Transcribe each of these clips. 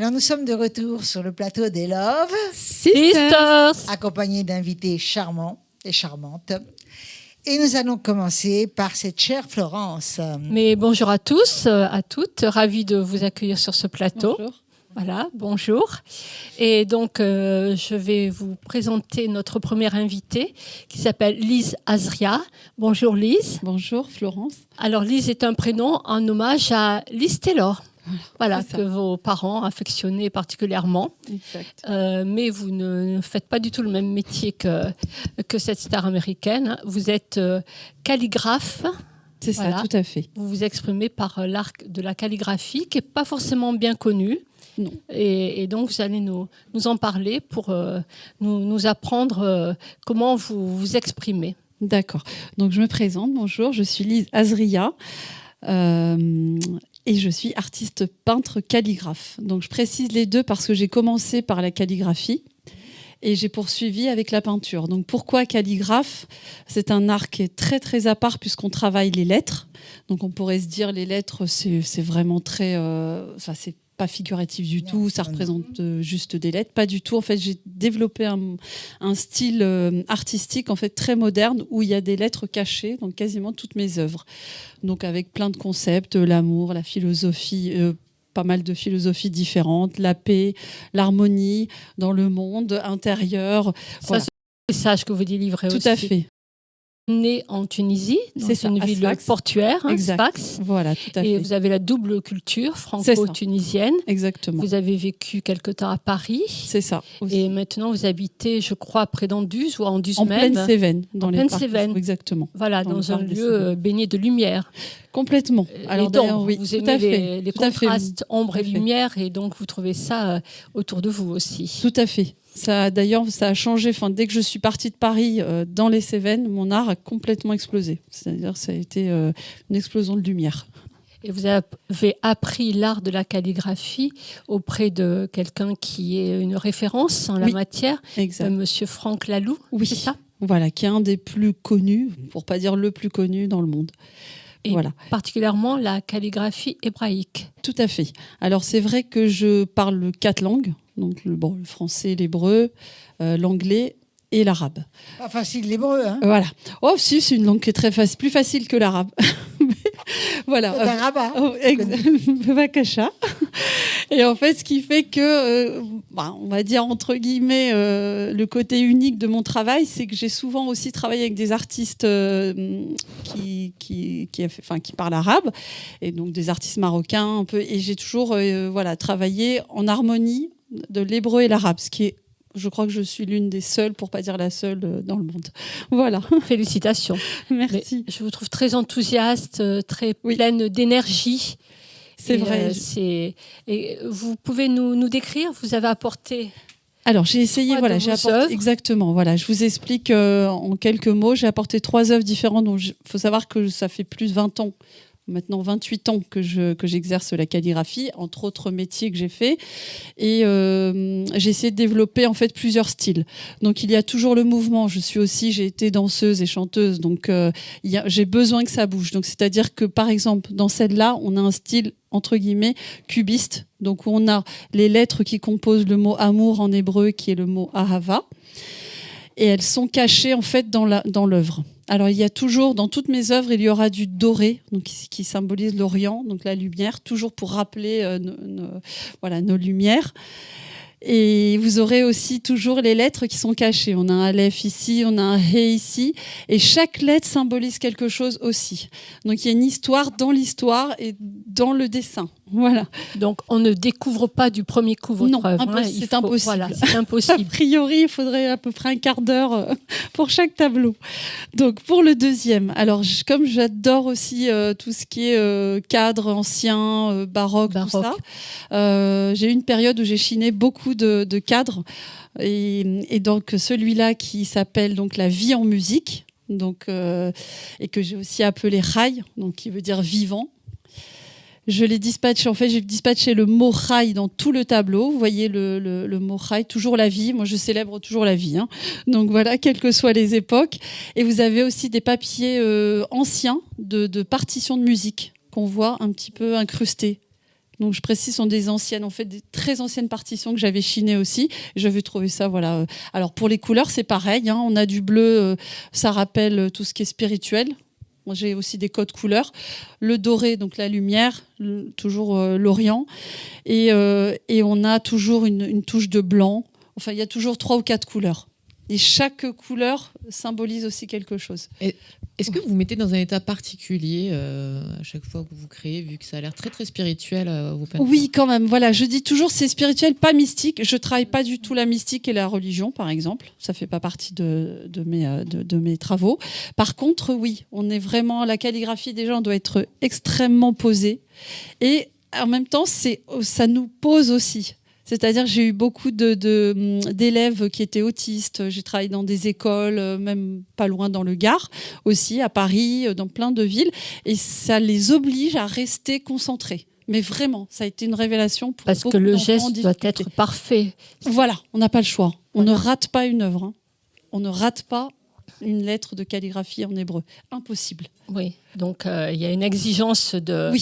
Alors, nous sommes de retour sur le plateau des Love Sisters, accompagnés d'invités charmants et charmantes. Et nous allons commencer par cette chère Florence. Mais bonjour à tous, à toutes. Ravie de vous accueillir sur ce plateau. Bonjour. Voilà, bonjour. Et donc, je vais vous présenter notre première invitée qui s'appelle Lise Azria. Bonjour Lise. Bonjour Florence. Alors, Lise est un prénom en hommage à Lise Taylor. Voilà, c'est ça. que vos parents affectionnaient particulièrement. Exact. Mais vous ne faites pas du tout le même métier que cette star américaine. Vous êtes calligraphe. C'est Voilà. ça, tout à fait. Vous vous exprimez par l'art de la calligraphie, qui n'est pas forcément bien connu. Non. Et donc, vous allez nous en parler pour nous apprendre comment vous vous exprimez. D'accord. Donc je me présente. Bonjour, je suis Lise Azria. Et je suis artiste peintre calligraphe. Donc je précise les deux parce que j'ai commencé par la calligraphie et j'ai poursuivi avec la peinture. Donc pourquoi calligraphe ? C'est un art qui est très très à part puisqu'on travaille les lettres. Donc on pourrait se dire les lettres c'est vraiment très... c'est pas figuratif du tout, ça représente juste des lettres, pas du tout. En fait, j'ai développé un style artistique en fait très moderne où il y a des lettres cachées dans quasiment toutes mes œuvres. Donc avec plein de concepts, l'amour, la philosophie, pas mal de philosophies différentes, la paix, l'harmonie dans le monde intérieur. Ça, Voilà. c'est le message que vous délivrez Tout aussi. à fait. Né en Tunisie, dans C'est ça, une à ville Sfax. portuaire, Exact. Sfax. Voilà, tout à Et fait. vous avez la double culture franco-tunisienne. Exactement. Vous avez vécu quelque temps à Paris. C'est ça. Aussi. Et maintenant, vous habitez, je crois, près d'Anduze ou à Anduze En même. pleine Cévennes. Dans En les pleine parcs. Cévennes. Exactement. Voilà, Dans le dans un parc des lieu Cévennes. baigné de lumière. Complètement. Et d'ailleurs, donc, oui, vous tout aimez à fait. les Tout à fait. contrastes, ombre et Tout à fait. lumière, et donc vous trouvez ça autour de vous aussi. Tout à fait. D'ailleurs, ça a changé. Enfin, dès que je suis partie de Paris dans les Cévennes, mon art a complètement explosé. C'est-à-dire, ça a été une explosion de lumière. Et vous avez appris l'art de la calligraphie auprès de quelqu'un qui est une référence en la Oui, matière, Exact. Monsieur Franck Laloux, Oui. c'est ça ? Voilà, qui est un des plus connus, pour pas dire le plus connu dans le monde. Et Voilà. particulièrement la calligraphie hébraïque. Tout à fait. Alors, c'est vrai que je parle 4 langues. Donc, le français, l'hébreu, l'anglais et l'arabe. Pas facile l'hébreu, hein. Voilà. Oh, si, c'est une langue qui est très facile, plus facile que l'arabe. Voilà. C'est un rabat. Bevakasha. Et en fait, ce qui fait que, on va dire entre guillemets, le côté unique de mon travail, c'est que j'ai souvent aussi travaillé avec des artistes qui parlent arabe, et donc des artistes marocains un peu. Et j'ai toujours travaillé en harmonie de l'hébreu et l'arabe, ce qui est, je crois que je suis l'une des seules, pour pas dire la seule, dans le monde. Voilà. Félicitations. Merci. Mais je vous trouve très enthousiaste, très Oui. pleine d'énergie. C'est Et, vrai. et vous pouvez nous décrire, vous avez apporté... Alors, j'ai essayé, Trois voilà, de j'ai vos apporté œuvres. exactement. Voilà, je vous explique en quelques mots. J'ai apporté 3 œuvres différentes. Donc, faut savoir que ça fait plus de 20 ans, maintenant 28 ans que j'exerce la calligraphie, entre autres métiers que j'ai fait. Et j'ai essayé de développer en fait plusieurs styles. Donc, il y a toujours le mouvement. J'ai été danseuse et chanteuse, donc j'ai besoin que ça bouge. Donc, c'est-à-dire que par exemple, dans celle-là, on a un style entre guillemets cubiste. Donc, on a les lettres qui composent le mot amour en hébreu, qui est le mot ahava, et elles sont cachées en fait dans l'œuvre. Alors, il y a toujours, dans toutes mes œuvres, il y aura du doré, donc qui symbolise l'Orient, donc la lumière, toujours pour rappeler nos lumières. Et vous aurez aussi toujours les lettres qui sont cachées. On a un aleph ici, on a un he ici, et chaque lettre symbolise quelque chose aussi. Donc, il y a une histoire dans l'histoire et dans le dessin. Voilà. Donc, on ne découvre pas du premier coup votre Non, œuvre. c'est impossible. Voilà, c'est A impossible. priori, il faudrait à peu près un quart d'heure pour chaque tableau. Donc, pour le deuxième, alors comme j'adore aussi tout ce qui est cadre ancien, baroque, tout ça, j'ai eu une période où j'ai chiné beaucoup de cadres. Et donc, celui-là qui s'appelle donc La vie en musique, donc, et que j'ai aussi appelé Rai, donc qui veut dire vivant. Je l'ai dispatché, en fait, j'ai dispatché le mot Rai dans tout le tableau. Vous voyez le mot Rai, toujours la vie. Moi, je célèbre toujours la vie. Hein. Donc voilà, quelles que soient les époques. Et vous avez aussi des papiers anciens de partitions de musique qu'on voit un petit peu incrustés. Donc je précise, sont des anciennes, en fait, des très anciennes partitions que j'avais chinées aussi. J'avais trouvé ça, voilà. Alors pour les couleurs, c'est pareil. Hein. On a du bleu, ça rappelle tout ce qui est spirituel. Moi, j'ai aussi des codes couleurs. Le doré, donc la lumière, toujours l'orient. Et on a toujours une touche de blanc. Enfin, il y a toujours 3 ou 4 couleurs. Et chaque couleur symbolise aussi quelque chose. Est-ce que vous mettez dans un état particulier à chaque fois que vous créez, vu que ça a l'air très très spirituel vos peintures ? Oui, quand même. Voilà, je dis toujours c'est spirituel, pas mystique. Je travaille pas du tout la mystique et la religion, par exemple. Ça fait pas partie de mes travaux. Par contre, oui, on est vraiment la calligraphie. Déjà, on doit être extrêmement posé, et en même temps, ça nous pose aussi. C'est-à-dire, j'ai eu beaucoup d'élèves qui étaient autistes. J'ai travaillé dans des écoles, même pas loin dans le Gard, aussi à Paris, dans plein de villes. Et ça les oblige à rester concentrés. Mais vraiment, ça a été une révélation pour Parce beaucoup que le d'enfants en geste doit difficulté. être parfait. Voilà, on n'a pas le choix. On Voilà. ne rate pas une œuvre. Hein. On ne rate pas une lettre de calligraphie en hébreu. Impossible. Oui, donc il y a une exigence de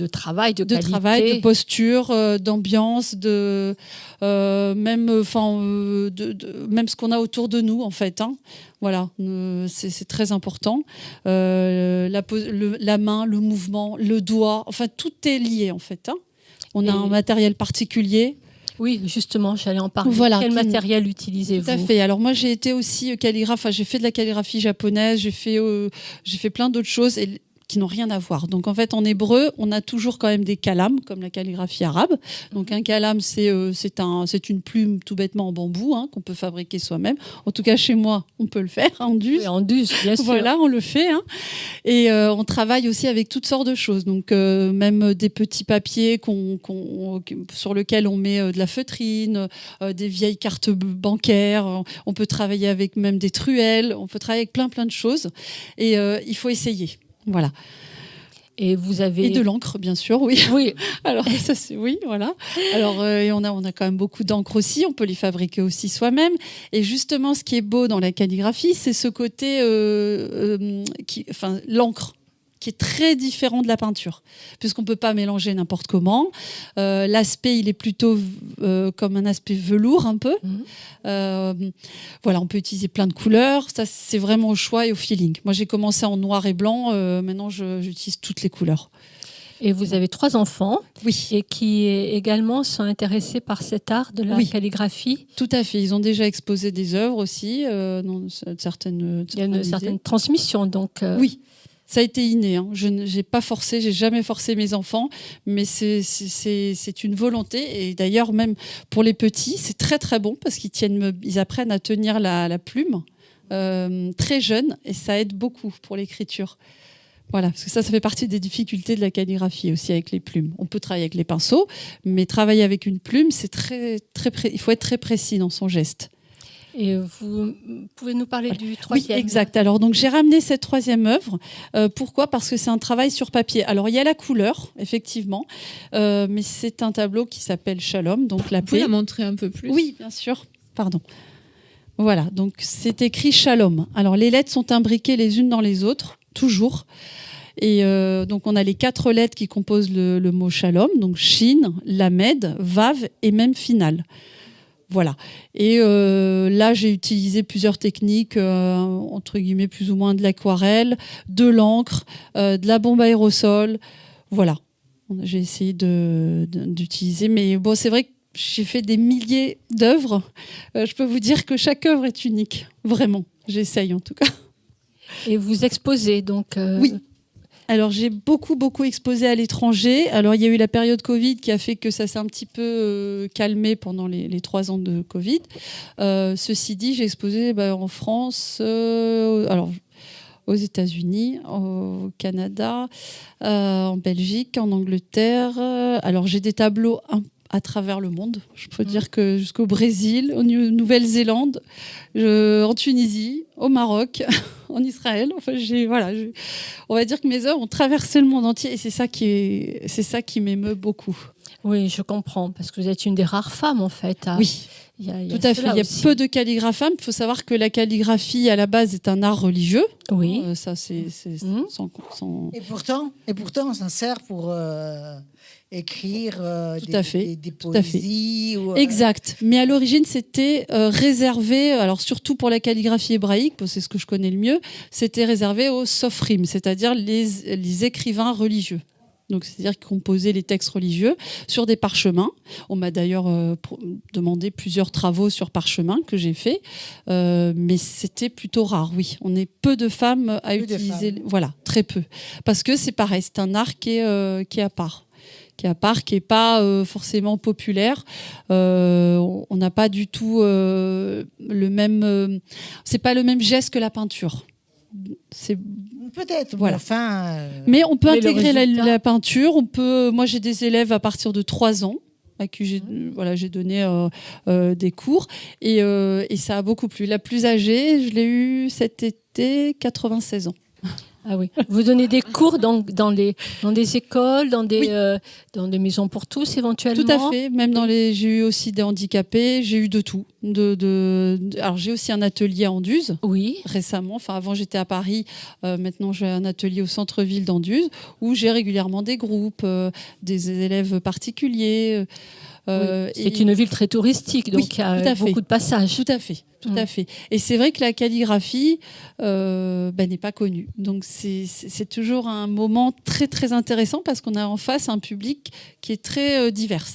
travail, de qualité. Travail, de posture, d'ambiance, même ce qu'on a autour de nous, en fait. Hein. Voilà, c'est très important. La main, le mouvement, le doigt, enfin, tout est lié, en fait. Hein. On a un matériel particulier. Oui, justement, j'allais en parler. Voilà, Quel matériel utilisez-vous ? Tout à fait. Alors moi, j'ai été aussi calligraphe. Enfin, j'ai fait de la calligraphie japonaise. J'ai fait plein d'autres choses qui n'ont rien à voir. Donc en fait, en hébreu, on a toujours quand même des kalames, comme la calligraphie arabe. Donc un kalame, c'est une plume tout bêtement en bambou, hein, qu'on peut fabriquer soi-même. En tout cas, chez moi, on peut le faire en DUS. Oui, en DUS, bien sûr. Voilà, on le fait. Hein. Et on travaille aussi avec toutes sortes de choses. Donc même des petits papiers sur lesquels on met de la feutrine, des vieilles cartes bancaires. On peut travailler avec même des truelles. On peut travailler avec plein de choses. Et il faut essayer. Voilà. Et vous avez... Et de l'encre, bien sûr, oui. Oui. Alors, ça, c'est oui, voilà. Alors, et on a quand même beaucoup d'encre aussi. On peut les fabriquer aussi soi-même. Et justement, ce qui est beau dans la calligraphie, c'est ce côté, l'encre, qui est très différent de la peinture, puisqu'on ne peut pas mélanger n'importe comment. L'aspect, il est plutôt comme un aspect velours, un peu. Voilà, on peut utiliser plein de couleurs. Ça, c'est vraiment au choix et au feeling. Moi, j'ai commencé en noir et blanc. Maintenant, j'utilise toutes les couleurs. Et vous avez 3 enfants, oui, et qui également sont intéressés par cet art de la calligraphie. Tout à fait. Ils ont déjà exposé des œuvres aussi, dans certaines. Il y a une certaine transmission, donc. Oui. Ça a été inné. Hein. Je n'ai pas forcé, j'ai jamais forcé mes enfants, mais c'est une volonté. Et d'ailleurs, même pour les petits, c'est très très bon parce ils apprennent à tenir la plume très jeunes, et ça aide beaucoup pour l'écriture. Voilà, parce que ça fait partie des difficultés de la calligraphie aussi avec les plumes. On peut travailler avec les pinceaux, mais travailler avec une plume, c'est il faut être très précis dans son geste. Et vous pouvez nous parler du 3e ? Oui, exact. Alors, donc, j'ai ramené cette 3e œuvre. Pourquoi ? Parce que c'est un travail sur papier. Alors, il y a la couleur, effectivement, mais c'est un tableau qui s'appelle Shalom. Donc, la Vous pouvez la montrer un peu plus ? Oui, bien sûr. Pardon. Voilà, donc c'est écrit Shalom. Alors, les lettres sont imbriquées les unes dans les autres, toujours. Et donc, on a les 4 lettres qui composent le mot Shalom, donc Shin, Lamed, Vav et même Final. Voilà. Et là, j'ai utilisé plusieurs techniques, entre guillemets, plus ou moins de l'aquarelle, de l'encre, de la bombe aérosol. Voilà. J'ai essayé d'utiliser. Mais bon, c'est vrai que j'ai fait des milliers d'œuvres. Je peux vous dire que chaque œuvre est unique. Vraiment. J'essaye, en tout cas. Et vous exposez, donc... Oui. Alors, j'ai beaucoup exposé à l'étranger. Alors, il y a eu la période Covid qui a fait que ça s'est un petit peu calmé pendant les 3 ans de Covid. Ceci dit, j'ai exposé en France, alors aux États-Unis, au Canada, en Belgique, en Angleterre. Alors, j'ai des tableaux à travers le monde. Je peux dire que jusqu'au Brésil, en Nouvelle-Zélande, en Tunisie, au Maroc, en Israël. Enfin, on va dire que mes œuvres ont traversé le monde entier, et c'est ça qui m'émeut beaucoup. Oui, je comprends, parce que vous êtes une des rares femmes, en fait. Oui, il y a tout à fait. cela Il y a aussi. peu de calligraphes femmes. Il faut savoir que la calligraphie, à la base, est un art religieux. Oui. Ça, c'est sans... Et pourtant, on s'en sert pour écrire Tout à fait, des tout à fait. poésies. Exact. Mais à l'origine, c'était réservé, alors surtout pour la calligraphie hébraïque, parce que c'est ce que je connais le mieux, c'était réservé aux sofrim, c'est-à-dire les écrivains religieux. Donc, c'est-à-dire qu'ils composaient les textes religieux sur des parchemins. On m'a d'ailleurs demandé plusieurs travaux sur parchemin que j'ai fait, mais c'était plutôt rare, oui. On est peu de femmes à utiliser, voilà, très peu. Parce que c'est pareil, c'est un art qui est à part. Qui est pas forcément populaire. On n'a pas du tout le même... c'est pas le même geste que la peinture. Peut-être, voilà. Mais enfin... Mais on peut intégrer résultat... la peinture. Moi, j'ai des élèves à partir de 3 ans à qui j'ai donné des cours. Et ça a beaucoup plu. La plus âgée, je l'ai eue cet été, 96 ans. Ah oui. Vous donnez des cours dans des écoles, dans des maisons pour tous éventuellement. Tout à fait. Même j'ai eu aussi des handicapés. J'ai eu de tout. Alors j'ai aussi un atelier à Anduze. Oui. Récemment. Enfin avant j'étais à Paris. Maintenant j'ai un atelier au centre-ville d'Anduze où j'ai régulièrement des groupes, des élèves particuliers. C'est une ville très touristique, donc il y a beaucoup de passages. Tout à fait. Tout à fait. Et c'est vrai que la calligraphie n'est pas connue. Donc c'est toujours un moment très très intéressant parce qu'on a en face un public qui est très divers.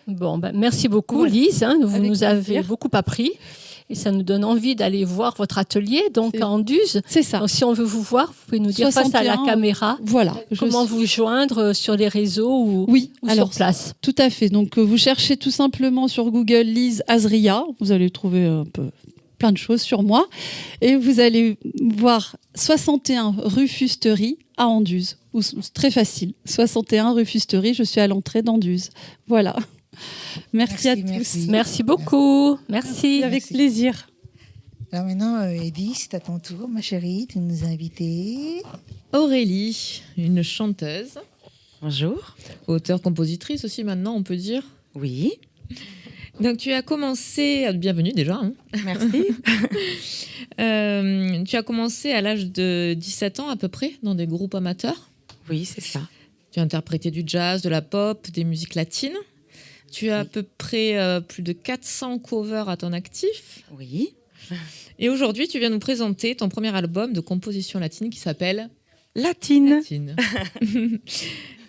Bon, merci beaucoup Lise. Vous nous avez beaucoup appris. Et ça nous donne envie d'aller voir votre atelier, donc à Anduze. C'est ça. Donc, si on veut vous voir, vous pouvez nous dire face à la caméra comment vous joindre sur les réseaux ou sur place. Tout à fait. Donc, vous cherchez tout simplement sur Google Lise Azria. Vous allez trouver plein de choses sur moi. Et vous allez voir 61 rue Fusterie à Anduze. C'est très facile. 61 rue Fusterie, je suis à l'entrée d'Anduze. Voilà. Merci à tous. Merci beaucoup. Merci. Avec plaisir. Alors maintenant, Eddy, c'est à ton tour, ma chérie, de nous inviter. Aurélie, une chanteuse. Bonjour. Auteure-compositrice aussi maintenant, on peut dire. Oui. Donc tu as commencé... Bienvenue déjà. Merci. Tu as commencé à l'âge de 17 ans à peu près dans des groupes amateurs. Oui, c'est ça. Tu as interprété du jazz, de la pop, des musiques latines. Tu as à peu près plus de 400 covers à ton actif. Oui. Et aujourd'hui, tu viens nous présenter ton premier album de composition latine qui s'appelle Latine.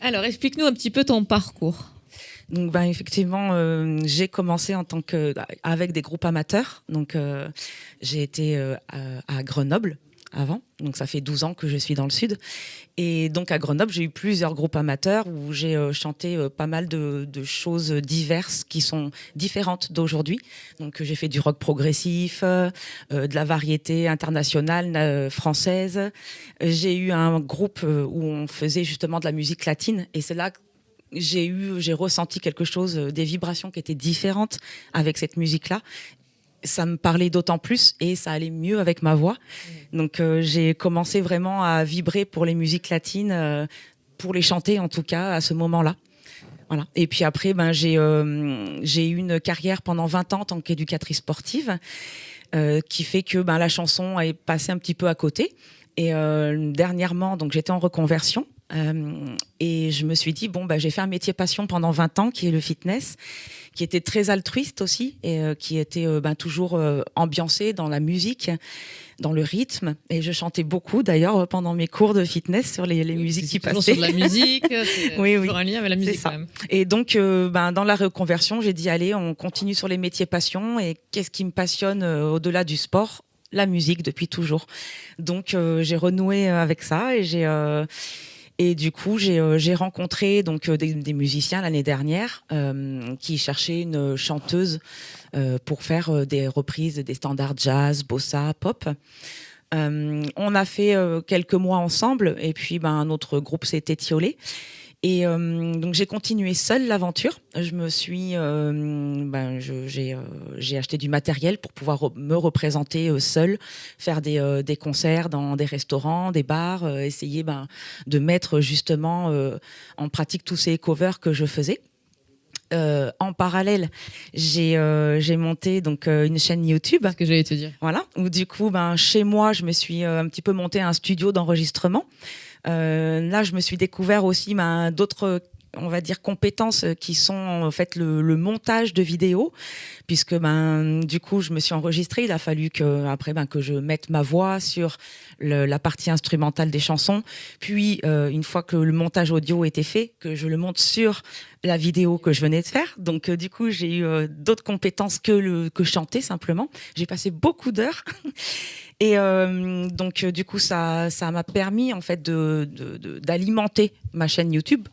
Alors, explique-nous un petit peu ton parcours. Donc, effectivement, j'ai commencé avec des groupes amateurs. Donc, j'ai été à Grenoble avant. Donc, ça fait 12 ans que je suis dans le sud. Et donc, à Grenoble, j'ai eu plusieurs groupes amateurs où j'ai chanté pas mal de choses diverses qui sont différentes d'aujourd'hui. Donc, j'ai fait du rock progressif, de la variété internationale française. J'ai eu un groupe où on faisait justement de la musique latine. Et c'est là que j'ai ressenti quelque chose, des vibrations qui étaient différentes avec cette musique-là. Ça me parlait d'autant plus et ça allait mieux avec ma voix. Donc j'ai commencé vraiment à vibrer pour les musiques latines, pour les chanter en tout cas à ce moment-là. Voilà. Et puis après, j'ai eu une carrière pendant 20 ans en tant qu'éducatrice sportive qui fait que la chanson est passée un petit peu à côté. Et dernièrement, donc j'étais en reconversion. Et je me suis dit, j'ai fait un métier passion pendant 20 ans, qui est le fitness, qui était très altruiste aussi, et qui était toujours ambiancé dans la musique, dans le rythme. Et je chantais beaucoup, d'ailleurs, pendant mes cours de fitness sur les musiques qui passaient. Sur de la musique, c'est toujours un lien avec la musique quand même. Et donc, dans la reconversion, j'ai dit, allez, on continue sur les métiers passion. Et qu'est-ce qui me passionne au-delà du sport ? La musique, depuis toujours. Donc, j'ai renoué avec ça et du coup, j'ai rencontré donc des musiciens l'année dernière qui cherchaient une chanteuse pour faire des reprises des standards jazz, bossa, pop. On a fait quelques mois ensemble et puis un autre groupe s'est étiolé. Et donc j'ai continué seule l'aventure. Je me suis, j'ai acheté du matériel pour pouvoir me représenter seule, faire des concerts dans des restaurants, des bars, essayer de mettre justement en pratique tous ces covers que je faisais. en parallèle, j'ai monté donc une chaîne YouTube. C'est ce que j'allais te dire. Voilà, où du coup, chez moi, je me suis un petit peu monté un studio d'enregistrement. Là, je me suis découvert aussi d'autres, on va dire, compétences qui sont en fait le montage de vidéos, puisque du coup, je me suis enregistrée. Il a fallu que je mette ma voix sur la partie instrumentale des chansons. Puis, une fois que le montage audio était fait, que je le monte sur la vidéo que je venais de faire. Donc, du coup, j'ai eu d'autres compétences que chanter simplement. J'ai passé beaucoup d'heures. Et donc, du coup, ça m'a permis en fait d'alimenter ma chaîne YouTube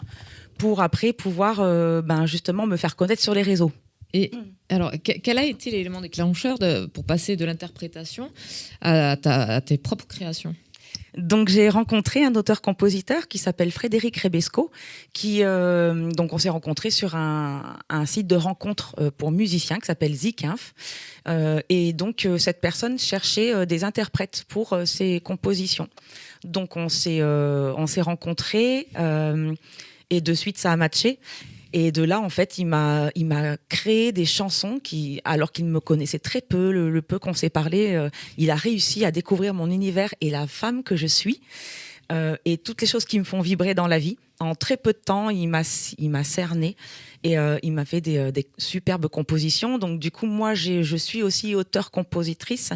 pour après pouvoir justement me faire connaître sur les réseaux. Et alors, quel a été l'élément déclencheur pour passer de l'interprétation à tes propres créations ? Donc j'ai rencontré un auteur-compositeur qui s'appelle Frédéric Rebesco, donc on s'est rencontrés sur un site de rencontre pour musiciens qui s'appelle Zikinf. Et donc cette personne cherchait des interprètes pour ses compositions. Donc on s'est rencontrés et de suite ça a matché. Et de là, en fait, il m'a créé des chansons alors qu'il me connaissait très peu, le peu qu'on s'est parlé, il a réussi à découvrir mon univers et la femme que je suis, et toutes les choses qui me font vibrer dans la vie. En très peu de temps, il m'a cerné et il m'a fait des superbes compositions. Donc du coup, moi, je suis aussi auteure-compositrice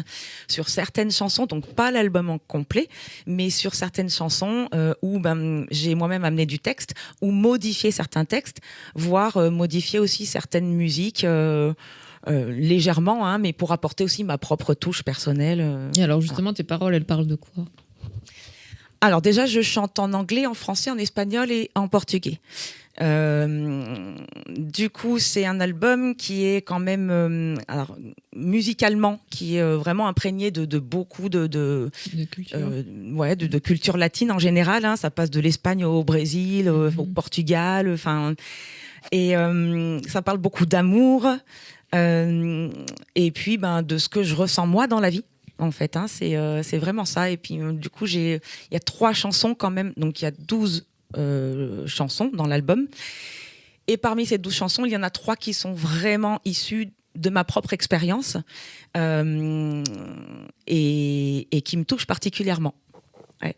sur certaines chansons, donc pas l'album en complet, mais sur certaines chansons où j'ai moi-même amené du texte ou modifié certains textes, voire modifié aussi certaines musiques légèrement, hein, mais pour apporter aussi ma propre touche personnelle. Et alors justement, tes paroles, elles parlent de quoi ? Alors déjà, je chante en anglais, en français, en espagnol et en portugais. Du coup, c'est un album qui est quand même, musicalement, qui est vraiment imprégné de beaucoup de culture. De culture latine en général. Hein. Ça passe de l'Espagne au Brésil, au Portugal. Et ça parle beaucoup d'amour et puis de ce que je ressens moi dans la vie. En fait, hein, c'est vraiment ça. Et puis, du coup, il y a 3 chansons quand même. Donc, il y a 12 chansons dans l'album. Et parmi ces 12 chansons, il y en a 3 qui sont vraiment issues de ma propre expérience et qui me touchent particulièrement. Ouais.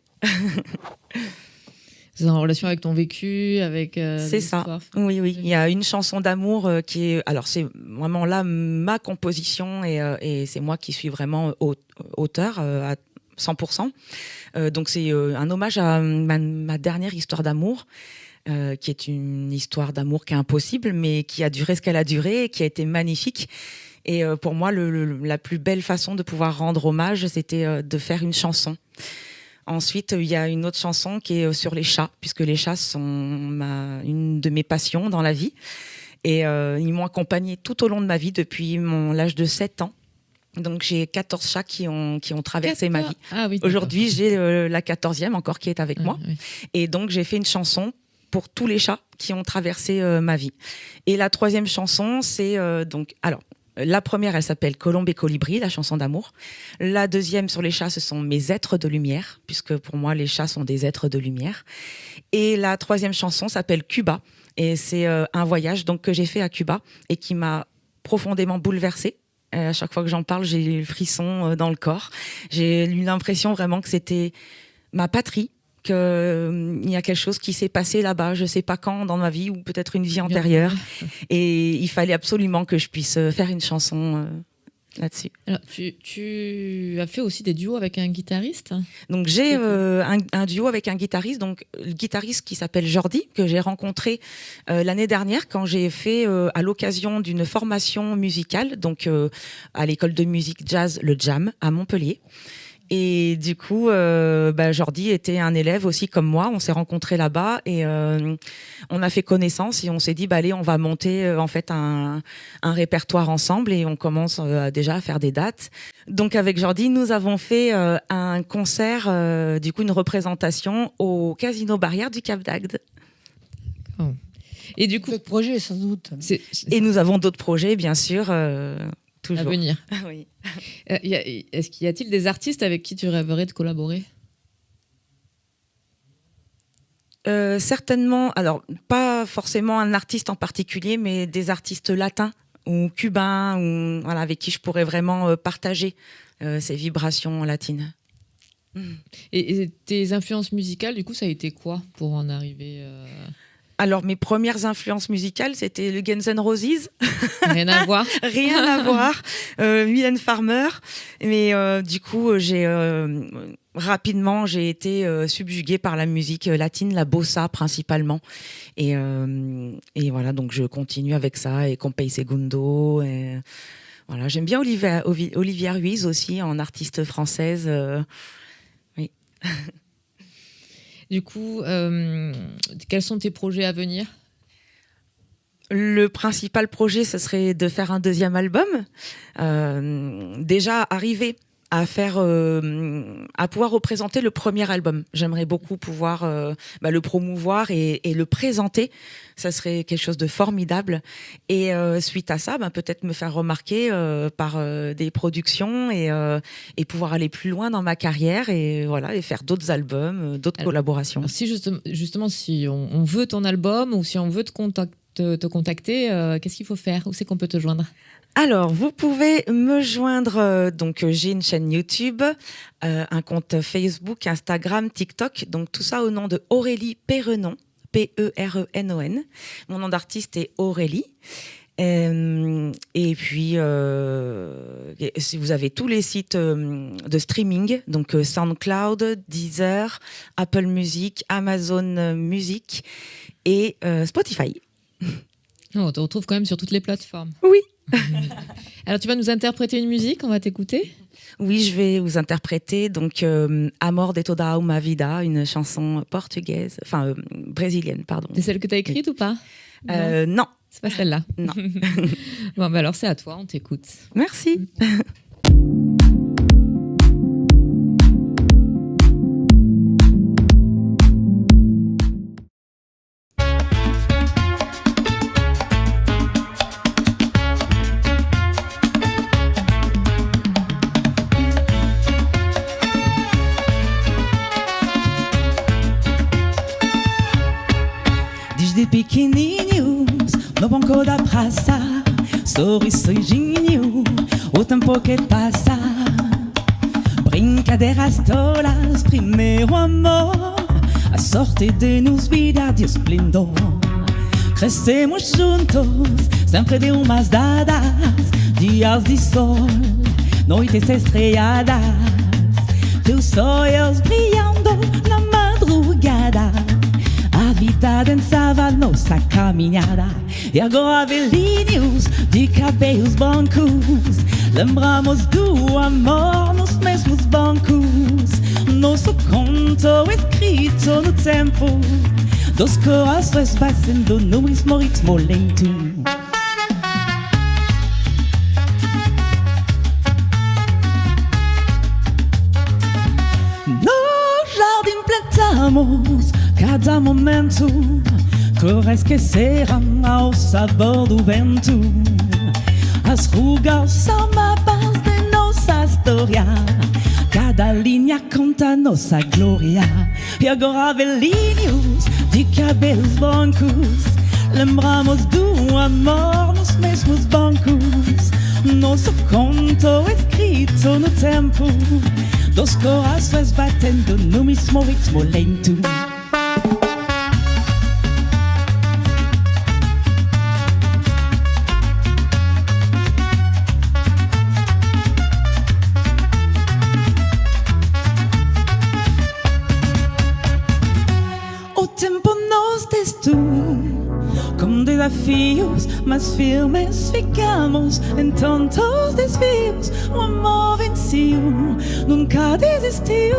C'est en relation avec ton vécu, avec c'est ça. Oui. Il y a une chanson d'amour qui est... Alors, c'est vraiment là ma composition et c'est moi qui suis vraiment auteur à 100%. Donc, c'est un hommage à ma dernière histoire d'amour, qui est une histoire d'amour qui est impossible, mais qui a duré ce qu'elle a duré et qui a été magnifique. Et pour moi, la plus belle façon de pouvoir rendre hommage, c'était de faire une chanson. Ensuite, il y a une autre chanson qui est sur les chats, puisque les chats sont une de mes passions dans la vie. Et ils m'ont accompagnée tout au long de ma vie, depuis l'âge de 7 ans. Donc, j'ai 14 chats qui ont traversé ma vie. Ah, oui, aujourd'hui, j'ai la 14e encore qui est avec moi. Oui. Et donc, j'ai fait une chanson pour tous les chats qui ont traversé ma vie. Et la 3e chanson, c'est la première, elle s'appelle Colombe et Colibri, la chanson d'amour. La 2e sur les chats, ce sont mes êtres de lumière, puisque pour moi, les chats sont des êtres de lumière. Et la 3e chanson s'appelle Cuba. Et c'est un voyage que j'ai fait à Cuba et qui m'a profondément bouleversée. À chaque fois que j'en parle, j'ai le frisson dans le corps. J'ai eu l'impression vraiment que c'était ma patrie, qu'il y a quelque chose qui s'est passé là-bas, je ne sais pas quand dans ma vie, ou peut-être une vie antérieure. Et il fallait absolument que je puisse faire une chanson là-dessus. Alors, tu as fait aussi des duos avec un guitariste ? Donc j'ai un duo avec un guitariste, donc le guitariste qui s'appelle Jordi, que j'ai rencontré l'année dernière quand j'ai fait à l'occasion d'une formation musicale, donc à l'école de musique jazz, le Jam, à Montpellier. Et du coup, Jordi était un élève aussi comme moi. On s'est rencontrés là-bas et on a fait connaissance et on s'est dit, allez, on va monter en fait un répertoire ensemble et on commence déjà à faire des dates. Donc avec Jordi, nous avons fait un concert, du coup une représentation au Casino Barrière du Cap d'Agde. Oh. Et du coup, d'autres projets sans doute. Et nous avons d'autres projets, bien sûr. Toujours. À venir. Oui. Y a-t-il des artistes avec qui tu rêverais de collaborer ? Certainement, alors pas forcément un artiste en particulier, mais des artistes latins ou cubains, ou, voilà, avec qui je pourrais vraiment partager ces vibrations latines. Et tes influences musicales, du coup, ça a été quoi pour en arriver Alors, mes premières influences musicales, c'était le Guns N' Roses. Rien à voir. Rien à voir. Mylène Farmer. Mais du coup, rapidement, j'ai été subjuguée par la musique latine, la bossa principalement. Et voilà, donc je continue avec ça. Et Compay Segundo. Et voilà, j'aime bien Olivia Ruiz aussi, en artiste française. Oui. Du coup, quels sont tes projets à venir ? Le principal projet, ce serait de faire un deuxième album. Déjà, arriver à pouvoir représenter le premier album. J'aimerais beaucoup pouvoir le promouvoir et le présenter. Ça serait quelque chose de formidable. Et suite à ça, peut-être me faire remarquer par des productions et pouvoir aller plus loin dans ma carrière et faire d'autres albums, d'autres collaborations. Alors si justement, si on veut ton album ou si on veut te contacter, qu'est-ce qu'il faut faire ? Où c'est qu'on peut te joindre ? Alors, vous pouvez me joindre, donc j'ai une chaîne YouTube, un compte Facebook, Instagram, TikTok, donc tout ça au nom de Aurélie Perrenon, P-E-R-E-N-O-N. Mon nom d'artiste est Aurélie. Et puis, si vous avez tous les sites de streaming, donc SoundCloud, Deezer, Apple Music, Amazon Music et Spotify. On te retrouve quand même sur toutes les plateformes. Oui. Alors, tu vas nous interpréter une musique, on va t'écouter ? Oui, je vais vous interpréter donc Amor de toda uma vida, une chanson portugaise, brésilienne, pardon. C'est celle que tu as écrite ou pas ? Non. C'est pas celle-là. Non. Bon, alors c'est à toi, on t'écoute. Merci. Desde pequenininhos, no banco da praça, sorrisinho, o tempo que passa. Brincadeiras tolas, primeiro amor, a sorte de nos virar de esplendor. Crescemos juntos, sempre de umas dadas, dias de sol, noites estreadas, teus olhos brilhando na madrugada. A vida dançava nossa caminhada. E agora velhinhos de cabelos brancos, lembramos do amor nos mesmos bancos. Nosso conto escrito no tempo, dos corações batendo no mesmo ritmo lento. No jardim plantamos cada momento, cores que serão ao sabor do vento. As rugas são mapas de nossa história, cada linha conta nossa glória. E agora velhinhos de cabelos brancos, lembramos do amor nos mesmos bancos. Nosso conto escrito no tempo, dos corações batendo no mesmo ritmo lento. Desafios, mas firmes ficamos em tantos desvios. O amor venceu, nunca desistiu.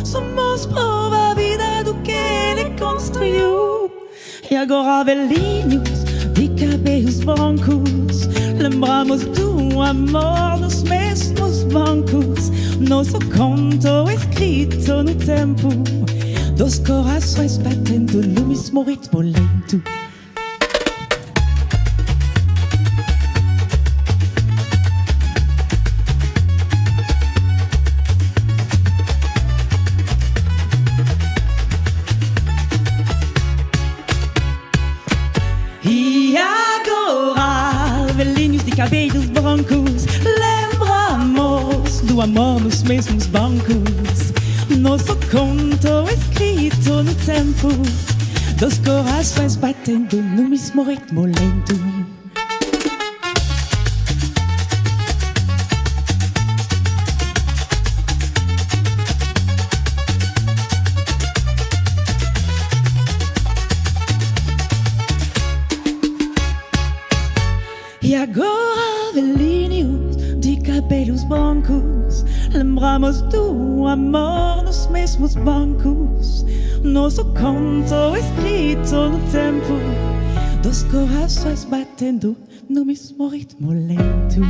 Somos prova vida do que ele construiu. E agora velhinhos de cabelos brancos, lembramos do amor nos mesmos bancos. Nosso conto escrito no tempo, dos corações batendo no mesmo ritmo lento. cabellos brancos. Lembramos do amor nos mesmos bancos. Nosso conto escrito no tempo dos corações batendo no mesmo ritmo lento. E agora, velhinhos de cabelos brancos, lembramos do amor nos mesmos bancos. Nosso conto escrito no tempo dos corações batendo no mesmo ritmo lento.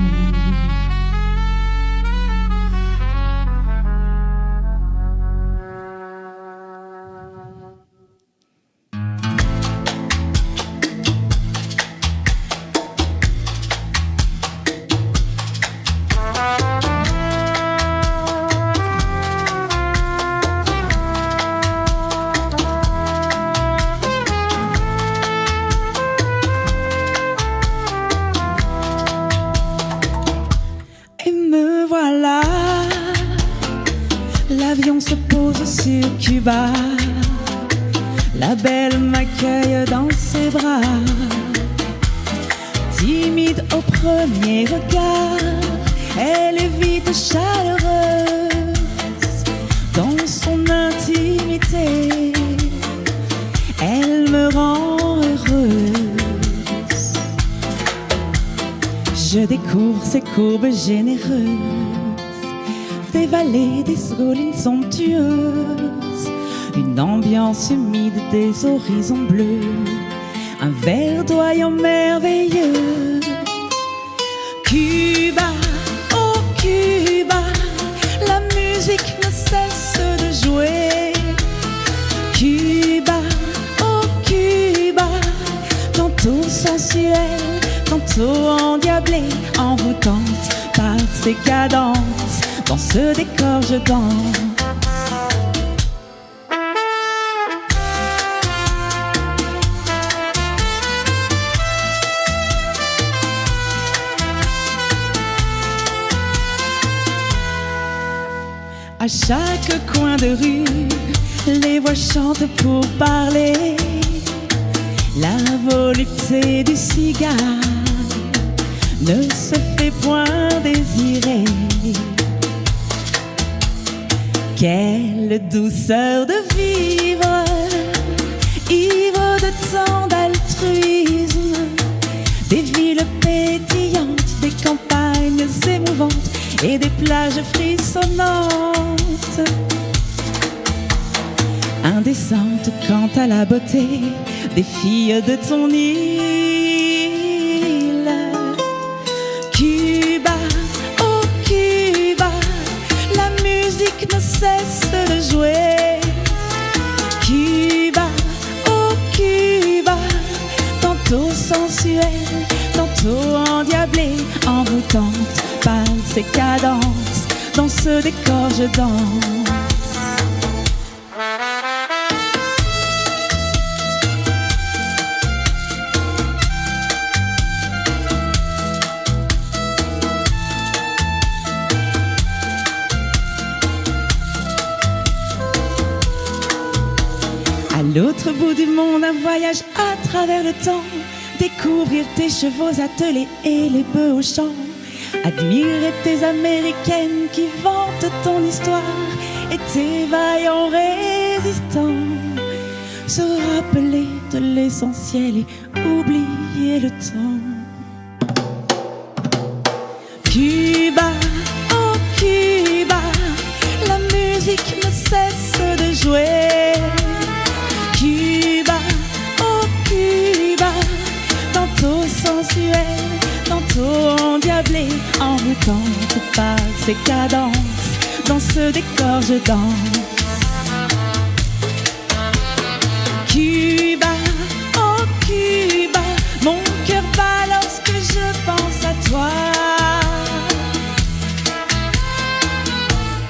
L'avion se pose sur Cuba. La belle m'accueille dans ses bras. Timide au premier regard, elle est vite chaleureuse. Dans son intimité, elle me rend heureuse. Je découvre ses courbes généreuses, des vallées, des collines somptueuses, une ambiance humide, des horizons bleus, un verdoyant merveilleux. Cuba, oh Cuba, la musique ne cesse de jouer. Cuba, oh Cuba, tantôt sensuelle, tantôt endiablée, envoûtante par ses cadences. Dans ce décor je danse. À chaque coin de rue, les voix chantent pour parler. La volupté du cigare ne se fait point désirer. Quelle douceur de vivre, ivre de tant d'altruisme, des villes pétillantes, des campagnes émouvantes et des plages frissonnantes. Indécente quant à la beauté des filles de ton île. Cuba, oh Cuba, la musique ne cesse de jouer. Cuba, oh Cuba, tantôt sensuelle, tantôt endiablée, envoûtante par ses cadences. Dans ce décor je danse. À l'autre bout du monde, un voyage à travers le temps. Découvrir tes chevaux attelés et les bœufs au champ. Admirer tes américaines qui vantent ton histoire et tes vaillants résistants. Se rappeler de l'essentiel et oublier le temps. Cuba, oh Cuba, la musique ne cesse de jouer. Cuba, oh Cuba, tantôt sensuelle, tantôt endiablée, envoûtante par ses cadences. Dans ce décor je danse. Cuba, oh Cuba, mon cœur bat lorsque je pense à toi.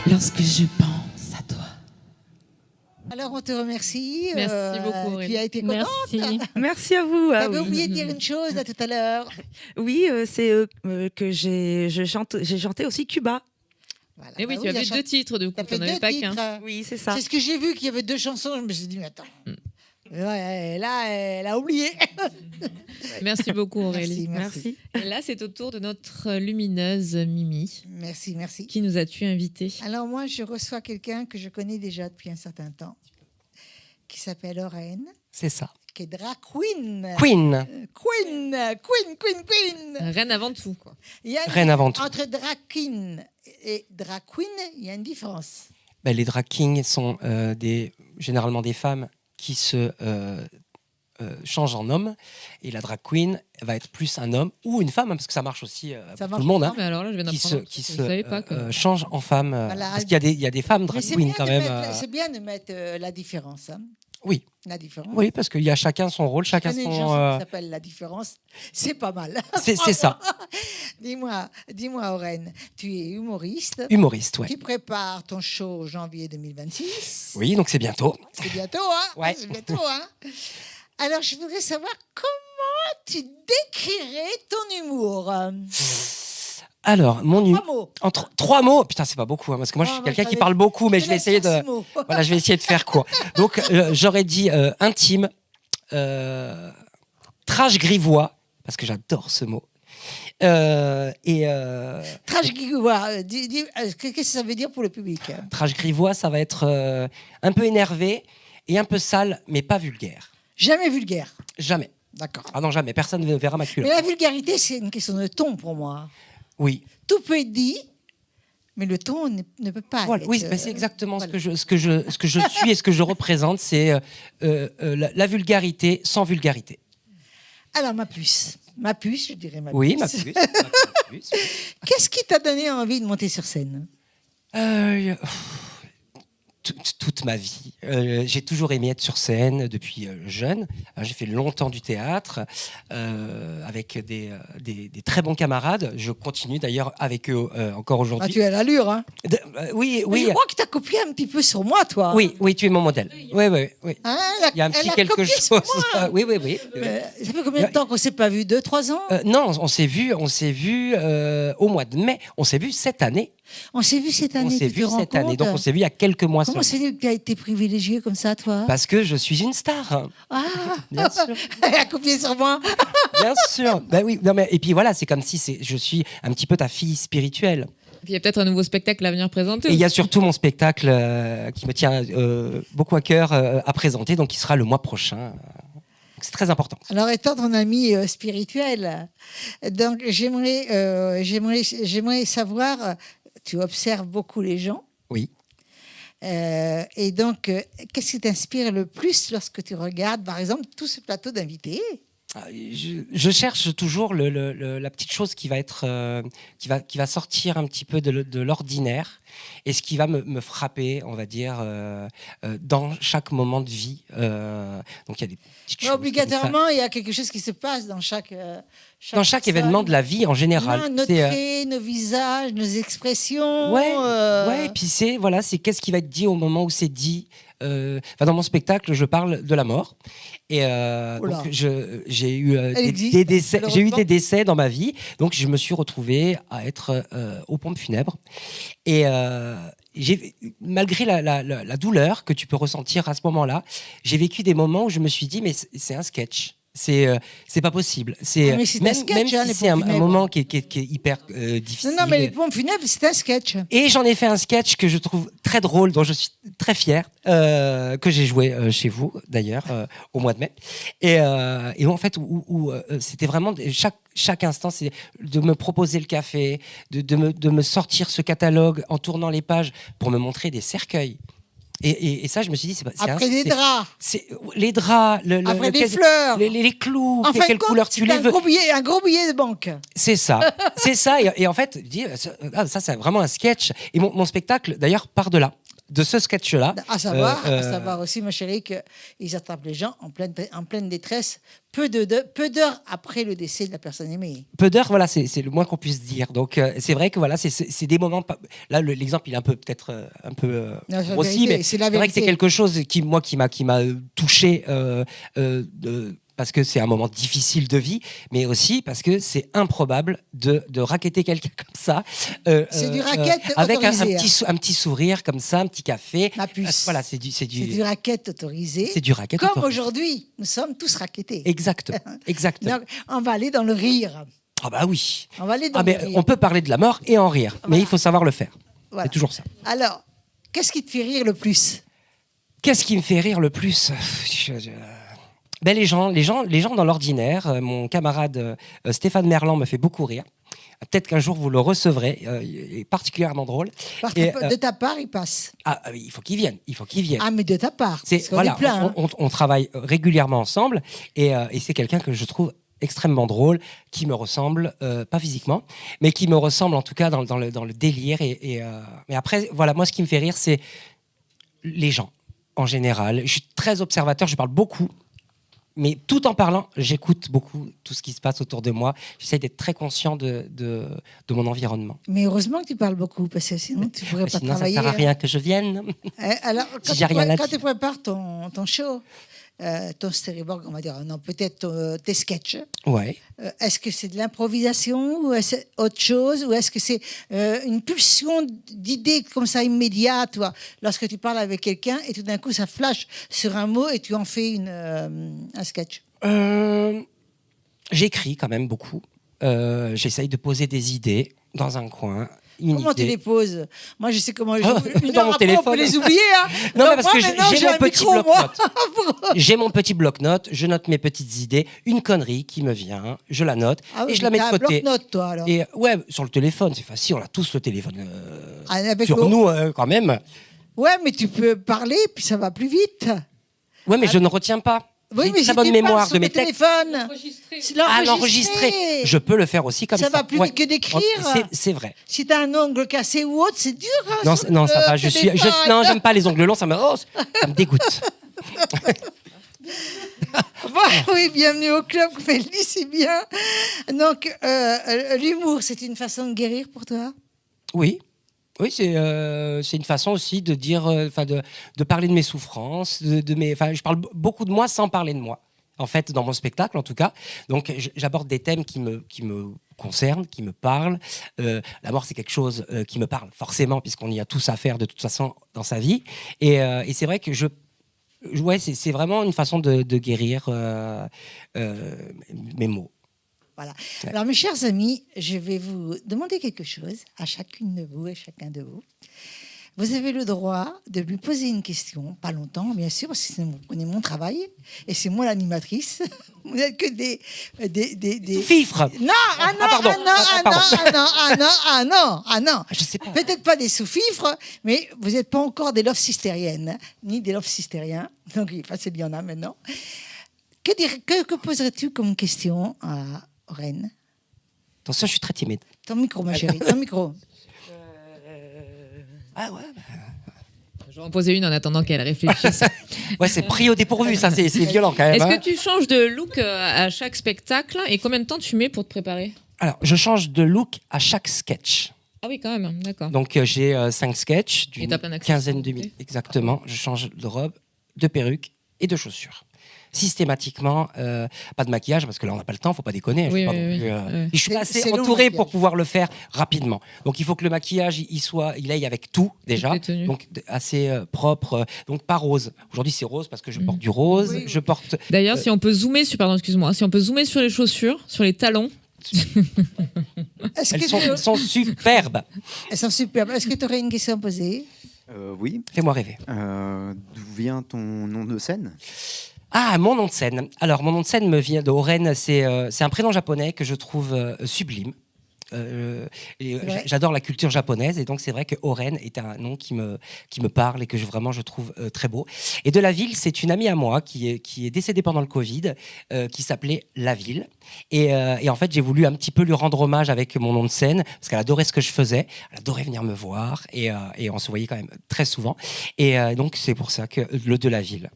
Lorsque je pense à toi. Alors, on te remercie. Merci beaucoup, Aurélie. Tu as été contente. Merci. Merci à vous. Tu Ah avais oui. oublié de dire une chose là, tout à l'heure. Oui, c'est que j'ai chanté aussi Cuba. Voilà. Et oui, Bah tu avais il a 2 titres, du coup, T'as tu fait n'en avais 2 pas titres. qu'un. Oui, c'est ça. C'est ce que j'ai vu qu'il y avait 2 chansons. Je me suis dit, mais attends. Ouais, là, elle a oublié. Merci beaucoup, Aurélie. Merci. Et là, c'est au tour de notre lumineuse Mimi. Merci. Qui nous as-tu invité? Alors moi, je reçois quelqu'un que je connais déjà depuis un certain temps, qui s'appelle Lorraine, C'est ça. qui est drag queen. Queen. Queen. Reine avant tout, quoi. Il y a Reine avant tout. Entre drag queen et drag queen, il y a une différence. Ben, les drag kings sont généralement des femmes qui se changent en hommes. Et la drag queen va être plus un homme ou une femme, hein, parce que ça marche aussi Ça pour marche tout le monde. Non, Hein, mais alors là, je viens qui se, d'apprendre. qui Je se savais pas que... change en femme. Voilà. Parce qu'il y a des femmes Mais drag c'est queen bien, quand de même. mettre, c'est bien de mettre la différence. Hein. Oui. La différence. Oui, parce qu'il y a chacun son rôle, Je chacun connais une son. chanson qui s'appelle La différence. C'est pas mal. C'est ça. Dis-moi, Aurène, tu es humoriste. Humoriste, ouais. Tu prépares ton show janvier 2026. Oui, donc c'est bientôt. C'est bientôt, hein? Ouais. C'est bientôt, hein? Alors, je voudrais savoir comment tu décrirais ton humour. Alors, mon humour. 3 mots. En 3 mots, putain, c'est pas beaucoup, hein, parce que moi je suis Ah, quelqu'un moi, qui je parle beaucoup, mais je vais laisse essayer faire de. 6 mots. Voilà, je vais essayer de faire court. Donc, j'aurais dit intime, trash grivois, parce que j'adore ce mot. Trash Gigoua, qu'est-ce que ça veut dire pour le public? Trash grivois, ça va être un peu énervé et un peu sale, mais pas vulgaire. Jamais vulgaire. Jamais. D'accord. Ah non, jamais. Personne ne verra ma Mais culotte. la vulgarité, c'est une question de ton pour moi. Oui. Tout peut être dit, mais le ton ne peut pas Voilà. être... Oui, mais c'est exactement voilà. ce que je suis et ce que je représente, c'est la vulgarité sans vulgarité. Alors, ma puce, je dirais ma Oui, puce. ma puce. Ma puce. Qu'est-ce qui t'a donné envie de monter sur scène? Toute ma vie. J'ai toujours aimé être sur scène depuis jeune. J'ai fait longtemps du théâtre avec des très bons camarades. Je continue d'ailleurs avec eux encore Ah, aujourd'hui. tu as l'allure, hein? Oui, Mais oui. je crois que tu as copié un petit peu sur moi, toi. Oui, tu es mon modèle. Oui. Hein, Il y a un petit elle a quelque copié chose. sur moi. Oui. Ça fait combien de temps qu'on s'est pas vu? 2-3 ans? Non, on s'est vu au mois de mai. On s'est vu cette année. On s'est vu cette année. On s'est tu te vu rends cette année. compte? Donc on s'est vu il y a quelques mois. Comment seulement. c'est que tu as été privilégié comme ça, toi? Parce que je suis une star. Ah, Bien sûr. elle a copié sur moi. Bien sûr. Ben oui. Non, mais, et puis voilà, c'est comme si je suis un petit peu ta fille spirituelle. Puis il y a peut-être un nouveau spectacle à venir présenter. Et il y a surtout mon spectacle qui me tient beaucoup à cœur à présenter, donc qui sera le mois prochain. C'est très important. Alors, étant ton ami spirituel, donc j'aimerais savoir, tu observes beaucoup les gens. Oui. Et donc, qu'est-ce qui t'inspire le plus lorsque tu regardes, par exemple, tout ce plateau d'invités? Je cherche toujours la petite chose qui va être, qui va sortir un petit peu de l'ordinaire et ce qui va me frapper, on va dire, dans chaque moment de vie. Donc il y a des petites choses. Obligatoirement, il y a quelque chose qui se passe dans chaque Dans chaque événement de la vie en général. Nos traits, nos visages, nos expressions. Ouais. Et puis c'est qu'est-ce qui va être dit au moment où c'est dit. Dans mon spectacle, je parle de la mort. Et donc j'ai eu des décès. J'ai eu des décès dans ma vie. Donc je me suis retrouvé à être aux pompes funèbres. Et malgré la douleur que tu peux ressentir à ce moment-là, j'ai vécu des moments où je me suis dit mais c'est un sketch. C'est pas possible. mais c'est un sketch, même si les c'est un pompes funèbres. moment qui est hyper difficile. Non, mais les pompes funèbres, c'est un sketch. Et j'en ai fait un sketch que je trouve très drôle, dont je suis très fier, que j'ai joué chez vous d'ailleurs au mois de mai. Et en fait, où c'était vraiment chaque instant, c'est de me proposer le café, de me sortir ce catalogue en tournant les pages pour me montrer des cercueils. Et ça, je me suis dit, Après des draps. Les draps, après des fleurs. les clous, En fin quelle de compte, couleur tu les veux. Un gros billet de banque. C'est ça, c'est ça. Et en fait, je dis, ça c'est vraiment un sketch. Et mon spectacle, d'ailleurs, part de là. de ce sketch-là. À savoir aussi, ma chérie, qu'ils attrapent les gens en pleine détresse, peu d'heures après le décès de la personne aimée. Peu d'heures, voilà, c'est le moins qu'on puisse dire. Donc, c'est vrai que voilà, c'est des moments. Là, l'exemple, il est peut-être un peu grossi, mais c'est vrai que c'est quelque chose qui m'a touché. Parce que c'est un moment difficile de vie, mais aussi parce que c'est improbable de racketter quelqu'un comme ça. C'est du racket avec autorisé. un petit sourire comme ça, un petit café. Ma puce. Voilà, c'est du racket autorisé. C'est du racket comme autorisé. Aujourd'hui, nous sommes tous rackettés. Exactement. Donc, on va aller dans le rire. Ah bah oui. On va aller dans le rire. On peut parler de la mort et en rire, mais il faut savoir le faire. Voilà. C'est toujours ça. Alors, qu'est-ce qui te fait rire le plus? Qu'est-ce qui me fait rire le plus? Ben les gens dans l'ordinaire. Mon camarade Stéphane Merlan me fait beaucoup rire. Peut-être qu'un jour vous le recevrez. Il est particulièrement drôle. De ta part, il passe. Ah, il faut qu'il vienne. Ah, mais de ta part. Voilà, on travaille régulièrement ensemble et c'est quelqu'un que je trouve extrêmement drôle, qui me ressemble, pas physiquement, mais qui me ressemble en tout cas dans le délire. Mais après, voilà, moi, ce qui me fait rire, c'est les gens en général. Je suis très observateur, je parle beaucoup. Mais tout en parlant, j'écoute beaucoup tout ce qui se passe autour de moi. J'essaie d'être très conscient de mon environnement. Mais heureusement que tu parles beaucoup, parce que sinon tu ne pourrais pas travailler. Ça ne sert à rien que je vienne. Alors, quand tu prépares ton show, ton storyboard, on va dire, non, peut-être tes sketchs, ouais. Est-ce que c'est de l'improvisation ou est-ce autre chose, ou est-ce que c'est une pulsion d'idées comme ça immédiate, toi, lorsque tu parles avec quelqu'un et tout d'un coup ça flash sur un mot et tu en fais un sketch? J'écris quand même beaucoup. J'essaye de poser des idées dans un coin. Comment tu les poses? Moi, je sais comment. Une dans heure mon après, téléphone. on peut les oublier. Hein. Non, mais parce que j'ai mon petit bloc-notes. Moi. J'ai mon petit bloc-notes. Je note mes petites idées. Une connerie qui me vient, je la note et je la mets de côté. Un bloc-notes, toi, alors. Et ouais, sur le téléphone, c'est facile. On a tous le téléphone sur nous, quand même. Ouais, mais tu peux parler, puis ça va plus vite. Ouais, mais je ne retiens pas. Oui, mais une très bonne mémoire de mes textes. L'enregistrer. Je peux le faire aussi comme ça. Ça va plus vite que d'écrire. C'est vrai. Si t'as un ongle cassé ou autre, c'est dur. Hein, non, ça va. Non, j'aime pas les ongles longs. Ça me dégoûte. Oui, bienvenue au club, Félix, c'est bien. Donc, l'humour, c'est une façon de guérir pour toi? Oui. Oui, c'est une façon aussi de dire, de parler de mes souffrances, je parle beaucoup de moi sans parler de moi. En fait, dans mon spectacle, en tout cas. Donc, j'aborde des thèmes qui me concernent, qui me parlent. La mort, c'est quelque chose qui me parle forcément, puisqu'on y a tous à faire de toute façon dans sa vie. Et c'est vrai que c'est vraiment une façon de guérir mes mots. Voilà. Alors, mes chers amis, je vais vous demander quelque chose à chacune de vous et chacun de vous. Vous avez le droit de lui poser une question, pas longtemps, bien sûr, parce que vous prenez mon travail et c'est moi l'animatrice. Vous n'êtes que des fifres. Non, non. Je sais pas. Peut-être pas des sous-fifres, mais vous n'êtes pas encore des love-sistériennes, ni des love-sistériens. Donc, il y en a maintenant. Que poserais-tu comme question à Aurène? Attention, je suis très timide. Ton micro, ma chérie, ton micro. Ah ouais. Je vais en poser une en attendant qu'elle réfléchisse. Ouais, c'est pris au dépourvu, ça, c'est violent quand même. Est-ce que tu changes de look à chaque spectacle et combien de temps tu mets pour te préparer? Alors, je change de look à chaque sketch. Ah oui, quand même, d'accord. Donc, j'ai 5 sketchs d'une quinzaine de minutes. Exactement. Je change de robe, de perruque et de chaussures. Systématiquement, pas de maquillage parce que là on n'a pas le temps, faut pas déconner. Je suis assez entouré pour pouvoir le faire rapidement. Donc il faut que le maquillage il aille avec tout déjà, donc assez propre. Donc pas rose. Aujourd'hui c'est rose parce que je porte du rose. Oui. Je porte. D'ailleurs, si on peut zoomer sur, si on peut zoomer sur les chaussures, sur les talons. Elles sont superbes. Elles sont superbes. Est-ce que tu aurais une question à poser? Oui. Fais-moi rêver. D'où vient ton nom de scène? Ah, mon nom de scène. Alors, mon nom de scène me vient de Oren. C'est un prénom japonais que je trouve sublime. J'adore la culture japonaise et donc c'est vrai que Oren est un nom qui me parle et que je trouve très beau. Et de la ville, c'est une amie à moi qui est décédée pendant le Covid, qui s'appelait La Ville. Et en fait, j'ai voulu un petit peu lui rendre hommage avec mon nom de scène parce qu'elle adorait ce que je faisais, elle adorait venir me voir et on se voyait quand même très souvent. Et donc c'est pour ça que le de la ville.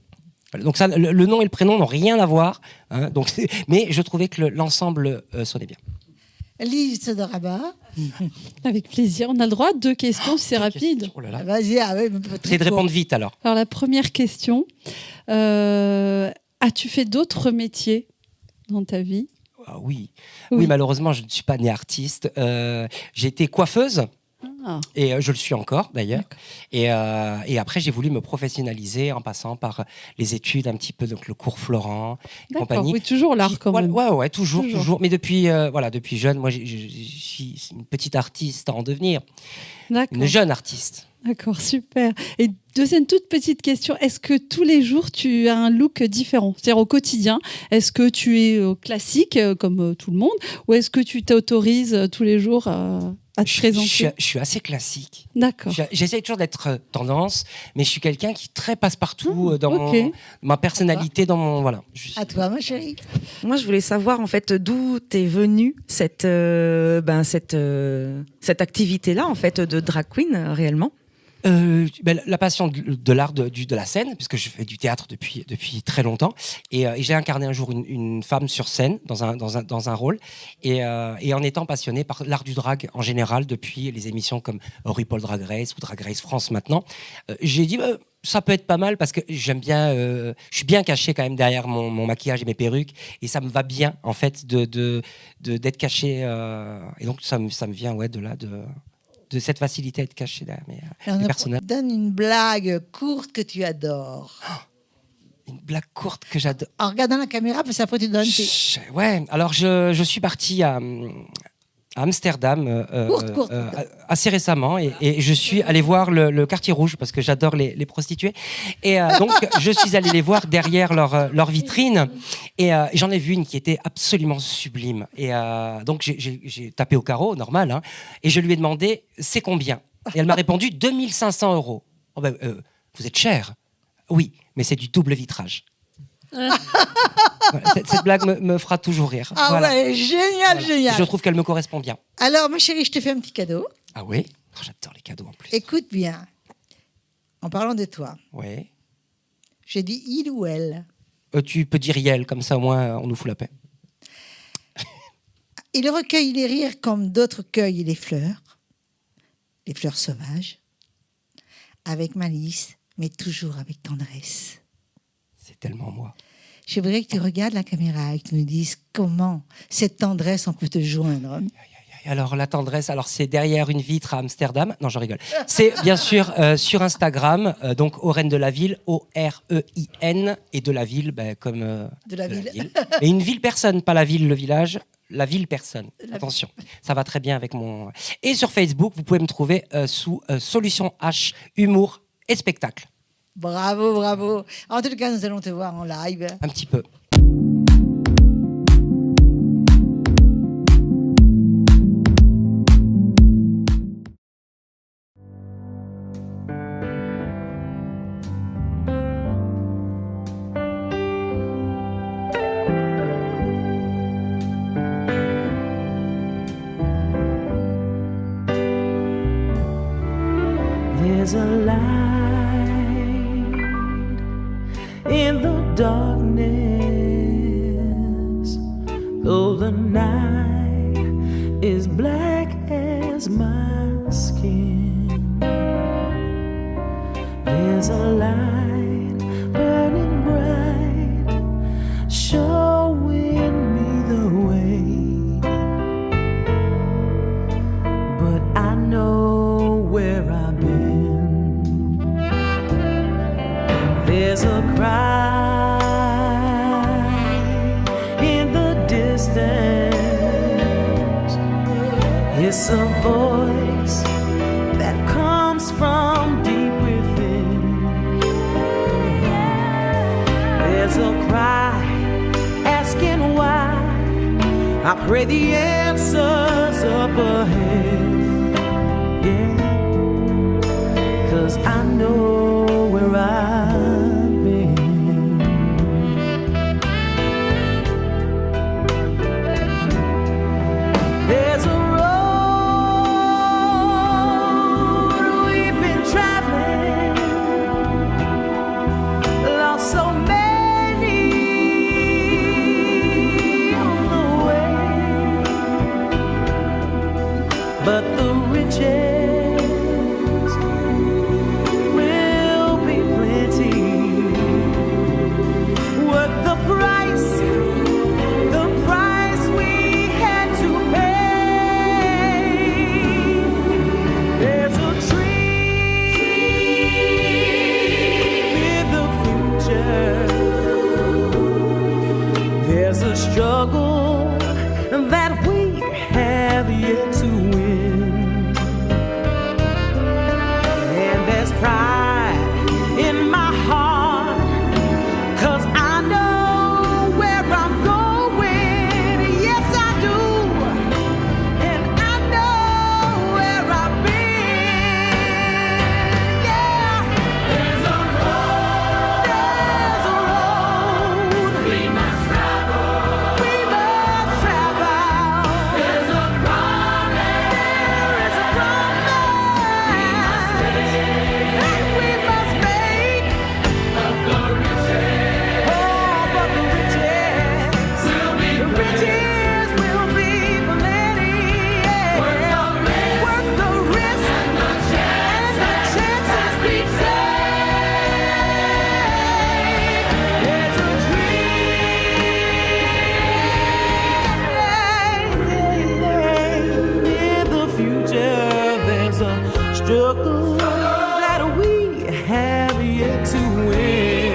Donc ça, le nom et le prénom n'ont rien à voir, hein, mais je trouvais que l'ensemble sonnait bien. Lise Sodoraba. Avec plaisir. On a le droit à 2 questions, c'est rapide. Oh là là. Vas-y, J'essaie de répondre vite alors. Alors la première question, as-tu fait d'autres métiers dans ta vie ? Oui, malheureusement, je ne suis pas née artiste. J'ai été coiffeuse. Et je le suis encore d'ailleurs. Et après, j'ai voulu me professionnaliser en passant par les études, un petit peu, donc le cours Florent et compagnie. Oui, toujours l'art quand même. Ouais, toujours. Mais depuis jeune, moi, je suis une petite artiste en devenir. Une jeune artiste. D'accord, super. Et deuxième toute petite question, est-ce que tous les jours tu as un look différent ? C'est-à-dire au quotidien, est-ce que tu es classique comme tout le monde ou est-ce que tu t'autorises tous les jours à te présenter ? Je suis assez classique. D'accord. J'essaie toujours d'être tendance, mais je suis quelqu'un qui très passe-partout dans ma personnalité, dans mon... Voilà. À toi, ma chérie. Moi, je voulais savoir en fait d'où t'es venue cette activité-là en fait de drag queen réellement. La passion de l'art de la scène, puisque je fais du théâtre depuis très longtemps, et j'ai incarné un jour une femme sur scène dans un rôle, et en étant passionné par l'art du drag en général depuis les émissions comme RuPaul Drag Race ou Drag Race France maintenant, j'ai dit ça peut être pas mal parce que j'aime bien, je suis bien caché quand même derrière mon maquillage et mes perruques, et ça me va bien en fait d'être caché, et donc ça me vient de cette facilité à être caché derrière mes personnages. Donne une blague courte que tu adores. Une blague courte que j'adore. En regardant la caméra, parce qu'après tu donnes tes... Ouais, alors je suis parti à Amsterdam courte. assez récemment et je suis allé voir le quartier rouge parce que j'adore les prostituées et donc je suis allé les voir derrière leur vitrine et j'en ai vu une qui était absolument sublime et donc j'ai tapé au carreau, normal, hein, et je lui ai demandé c'est combien et elle m'a répondu 2500 €. Oh ben, vous êtes cher. Oui, mais c'est du double vitrage. Voilà, cette blague me fera toujours rire. Ah voilà. Ouais, génial. Je trouve qu'elle me correspond bien. Alors, ma chérie, je te fais un petit cadeau. Ah oui ? J'adore les cadeaux en plus. Écoute bien. En parlant de toi. Oui. J'ai dit il ou elle. Tu peux dire Yel, comme ça au moins on nous fout la paix. Il recueille les rires comme d'autres cueillent les fleurs sauvages, avec malice, mais toujours avec tendresse. C'est tellement moi. Je voudrais que tu regardes la caméra et que tu nous dises comment cette tendresse, on peut te joindre. Alors, la tendresse, c'est derrière une vitre à Amsterdam. Non, je rigole. C'est bien sûr sur Instagram, donc Oren de la Ville, O-R-E-I-N, et de la Ville, comme de la ville. Et une ville personne, pas la ville, le village. La ville personne. Attention, ça va très bien avec mon... Et sur Facebook, vous pouvez me trouver sous Solution H, humour et spectacle. Bravo. En tout cas, nous allons te voir en live. Un petit peu. There's a light in the darkness, though the night is black as my skin. There's a light burning bright, showing me the way, but I know where I've been. There's a cry in the distance. It's a voice that comes from deep within. There's a cry asking why I pray the answer's up ahead, yeah, 'cause I know where I've been. There's a road we've been traveling, lost so many on the way, but the riches will be plenty, worth the price we had to pay. There's a dream in the future, there's a struggle that we have yet to win, and there's pride in my heart, 'cause I know where I'm going. Yes, I do, and I know where I've been. Yeah, there's a road we must travel. There's a promise that we must make. But the riches will be plenty. Worth the risk and the chances we take. There's a dream in the future. There's a struggle that we have yet to win.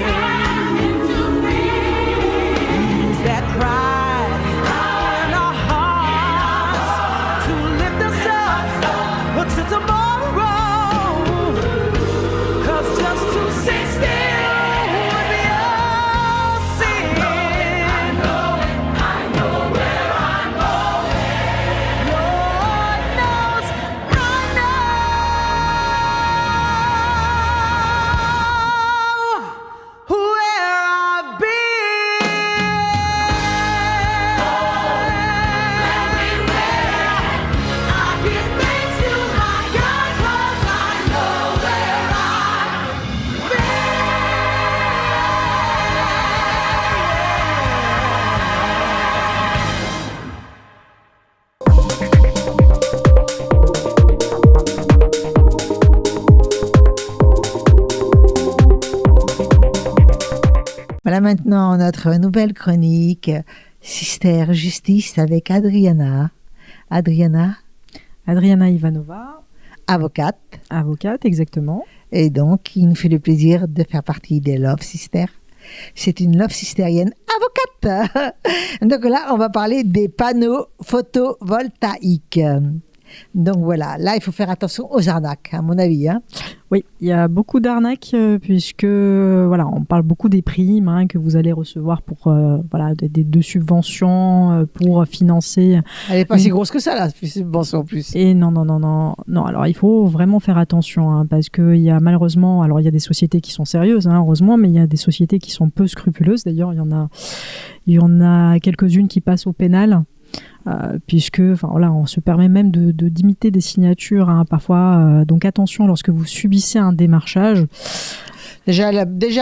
Use that pride in our hearts to lift us up to tomorrow. 'Cause just to sit still would be a sin. I know where I'm going. Lord knows I know where I've been. I give thanks to my God, 'cause I know where I've Voilà maintenant notre nouvelle chronique Sister Justice avec Adriana. Adriana, Ivanova, avocate, exactement. et donc il nous fait le plaisir de faire partie des Love Sisters. C'est une Love Sisterienne avocate. Donc là, on va parler des panneaux photovoltaïques. Donc voilà, là, il faut faire attention aux arnaques, à mon avis. Hein. Oui, il y a beaucoup d'arnaques puisque voilà, on parle beaucoup des primes que vous allez recevoir pour voilà, de subventions pour financer. Elle n'est pas si grosse que ça, la subvention en plus. Et non. Alors il faut vraiment faire attention parce qu'il y a malheureusement, alors il y a des sociétés qui sont sérieuses, heureusement, mais il y a des sociétés qui sont peu scrupuleuses. D'ailleurs, il y en a quelques-unes qui passent au pénal. Puisque on se permet même d'imiter des signatures parfois. Donc attention lorsque vous subissez un démarchage. Déjà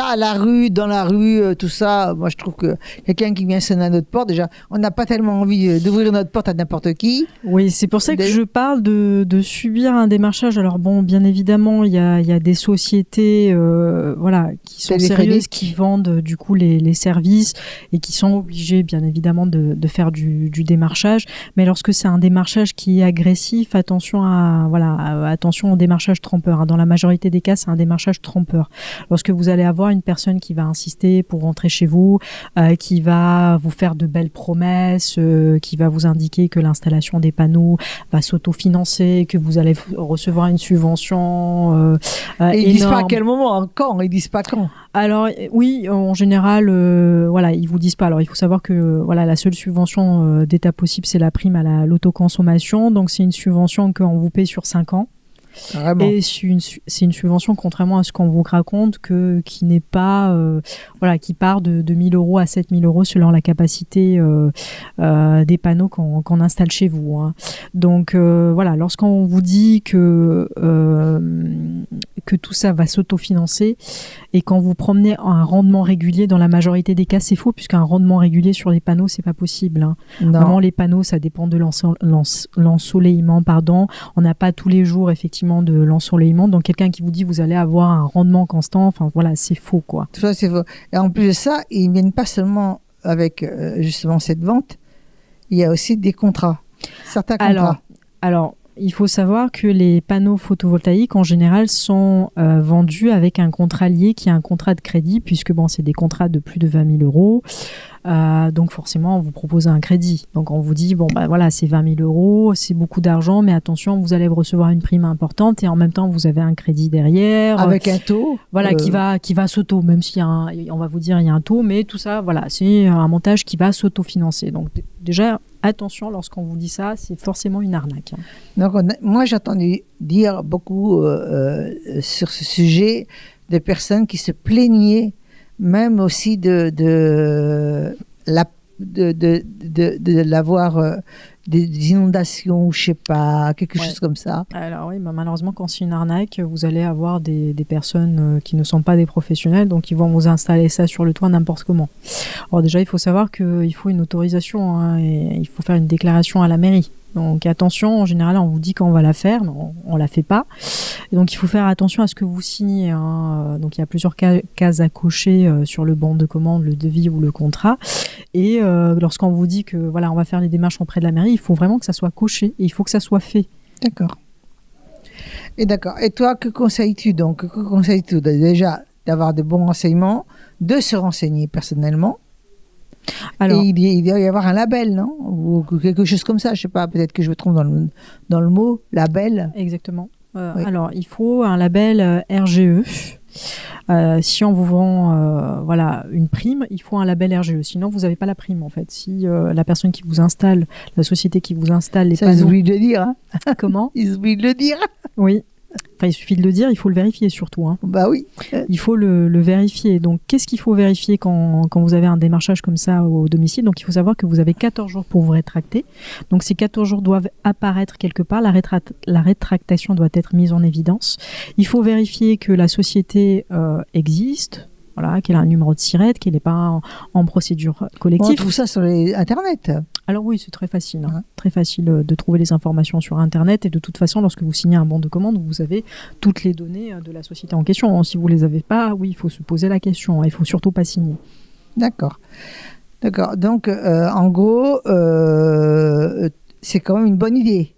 à la rue, dans la rue, tout ça, moi je trouve que quelqu'un qui vient sonner à notre porte, déjà, on n'a pas tellement envie d'ouvrir notre porte à n'importe qui. Oui, c'est pour ça que je parle de subir un démarchage. Alors bon, bien évidemment, il y a des sociétés qui sont sérieuses, qui vendent du coup les services et qui sont obligées bien évidemment de faire du démarchage. Mais lorsque c'est un démarchage qui est agressif, attention au démarchage trompeur. Dans la majorité des cas, c'est un démarchage trompeur. lorsque vous allez avoir une personne qui va insister pour rentrer chez vous, qui va vous faire de belles promesses, qui va vous indiquer que l'installation des panneaux va s'autofinancer, que vous allez recevoir une subvention et ils énorme. disent pas à quel moment, quand, ils disent pas quand. Alors oui, en général, voilà, ils vous disent pas. Alors il faut savoir que voilà, la seule subvention d'État possible, c'est la prime à l'autoconsommation. Donc c'est une subvention qu'on vous paye sur 5 ans. Vraiment. Et c'est une subvention, contrairement à ce qu'on vous raconte, qui n'est pas, voilà, qui part de 1 000 € à 7 000 € selon la capacité des panneaux qu'on installe chez vous. Hein. Donc voilà, lorsqu'on vous dit que tout ça va s'autofinancer et quand vous promenez un rendement régulier, dans la majorité des cas, c'est faux, puisqu'un rendement régulier sur les panneaux, c'est pas possible. Hein. Vraiment, les panneaux, ça dépend de l'ensoleillement, pardon. On n'a pas tous les jours, effectivement, de l'ensoleillement. Donc, quelqu'un qui vous dit vous allez avoir un rendement constant, enfin, voilà, c'est faux, quoi. Tout ça, c'est faux. Et en plus de ça, ils ne viennent pas seulement avec, justement, cette vente. Il y a aussi des contrats. Certains contrats. Alors, il faut savoir que les panneaux photovoltaïques, en général, sont vendus avec un contrat lié qui est un contrat de crédit, puisque bon, c'est des contrats de plus de 20 000 €. Donc forcément, on vous propose un crédit. Donc on vous dit, bon, bah voilà, c'est 20 000 €, c'est beaucoup d'argent, mais attention, vous allez recevoir une prime importante et en même temps, vous avez un crédit derrière. Avec un taux. Voilà, qui va s'auto, même si on va vous dire il y a un taux, mais tout ça, voilà, c'est un montage qui va s'autofinancer. Donc déjà, attention, lorsqu'on vous dit ça, c'est forcément une arnaque. Donc, moi, j'ai entendu dire beaucoup sur ce sujet de personnes qui se plaignaient même aussi de l'avoir des inondations ou je sais pas, quelque chose comme ça. Alors oui, bah malheureusement, quand c'est une arnaque, vous allez avoir des personnes qui ne sont pas des professionnels, donc ils vont vous installer ça sur le toit n'importe comment. Alors déjà, il faut savoir qu'il faut une autorisation, hein, et il faut faire une déclaration à la mairie. Donc attention, en général, on vous dit qu'on va la faire, mais on ne la fait pas. Et donc il faut faire attention à ce que vous signez. Hein. Donc il y a plusieurs cases à cocher sur le bon de commande, le devis ou le contrat. Et lorsqu'on vous dit que voilà, on va faire les démarches auprès de la mairie, il faut vraiment que ça soit coché et il faut que ça soit fait. D'accord. Et toi, que conseilles-tu donc? Que conseilles-tu? Déjà, d'avoir de bons renseignements, de se renseigner personnellement. Alors, et il doit y avoir un label, non? Ou quelque chose comme ça, je sais pas, peut-être que je me trompe dans le mot, label. Exactement. Oui. Alors, il faut un label RGE. Si on vous vend voilà, une prime, il faut un label RGE. Sinon, vous n'avez pas la prime, en fait. Si la personne qui vous installe, la société qui vous installe les panneaux... Ça, ils oublient de le dire. Hein. Comment? Ils oublient de le dire. Oui. Enfin, il suffit de le dire, il faut le vérifier surtout. Hein. Bah oui. Il faut le vérifier. Donc, qu'est-ce qu'il faut vérifier quand vous avez un démarchage comme ça au domicile? Donc, il faut savoir que vous avez 14 jours pour vous rétracter. Donc, ces 14 jours doivent apparaître quelque part. La rétractation doit être mise en évidence. Il faut vérifier que la société existe. Voilà, qu'elle a un numéro de SIRET, qu'elle n'est pas en procédure collective. On trouve ça sur Internet. Alors oui, c'est très facile. Hein. Très facile de trouver les informations sur Internet. Et de toute façon, lorsque vous signez un bon de commande, vous avez toutes les données de la société en question. Si vous ne les avez pas, oui, il faut se poser la question. Il ne faut surtout pas signer. D'accord. Donc, en gros, c'est quand même une bonne idée.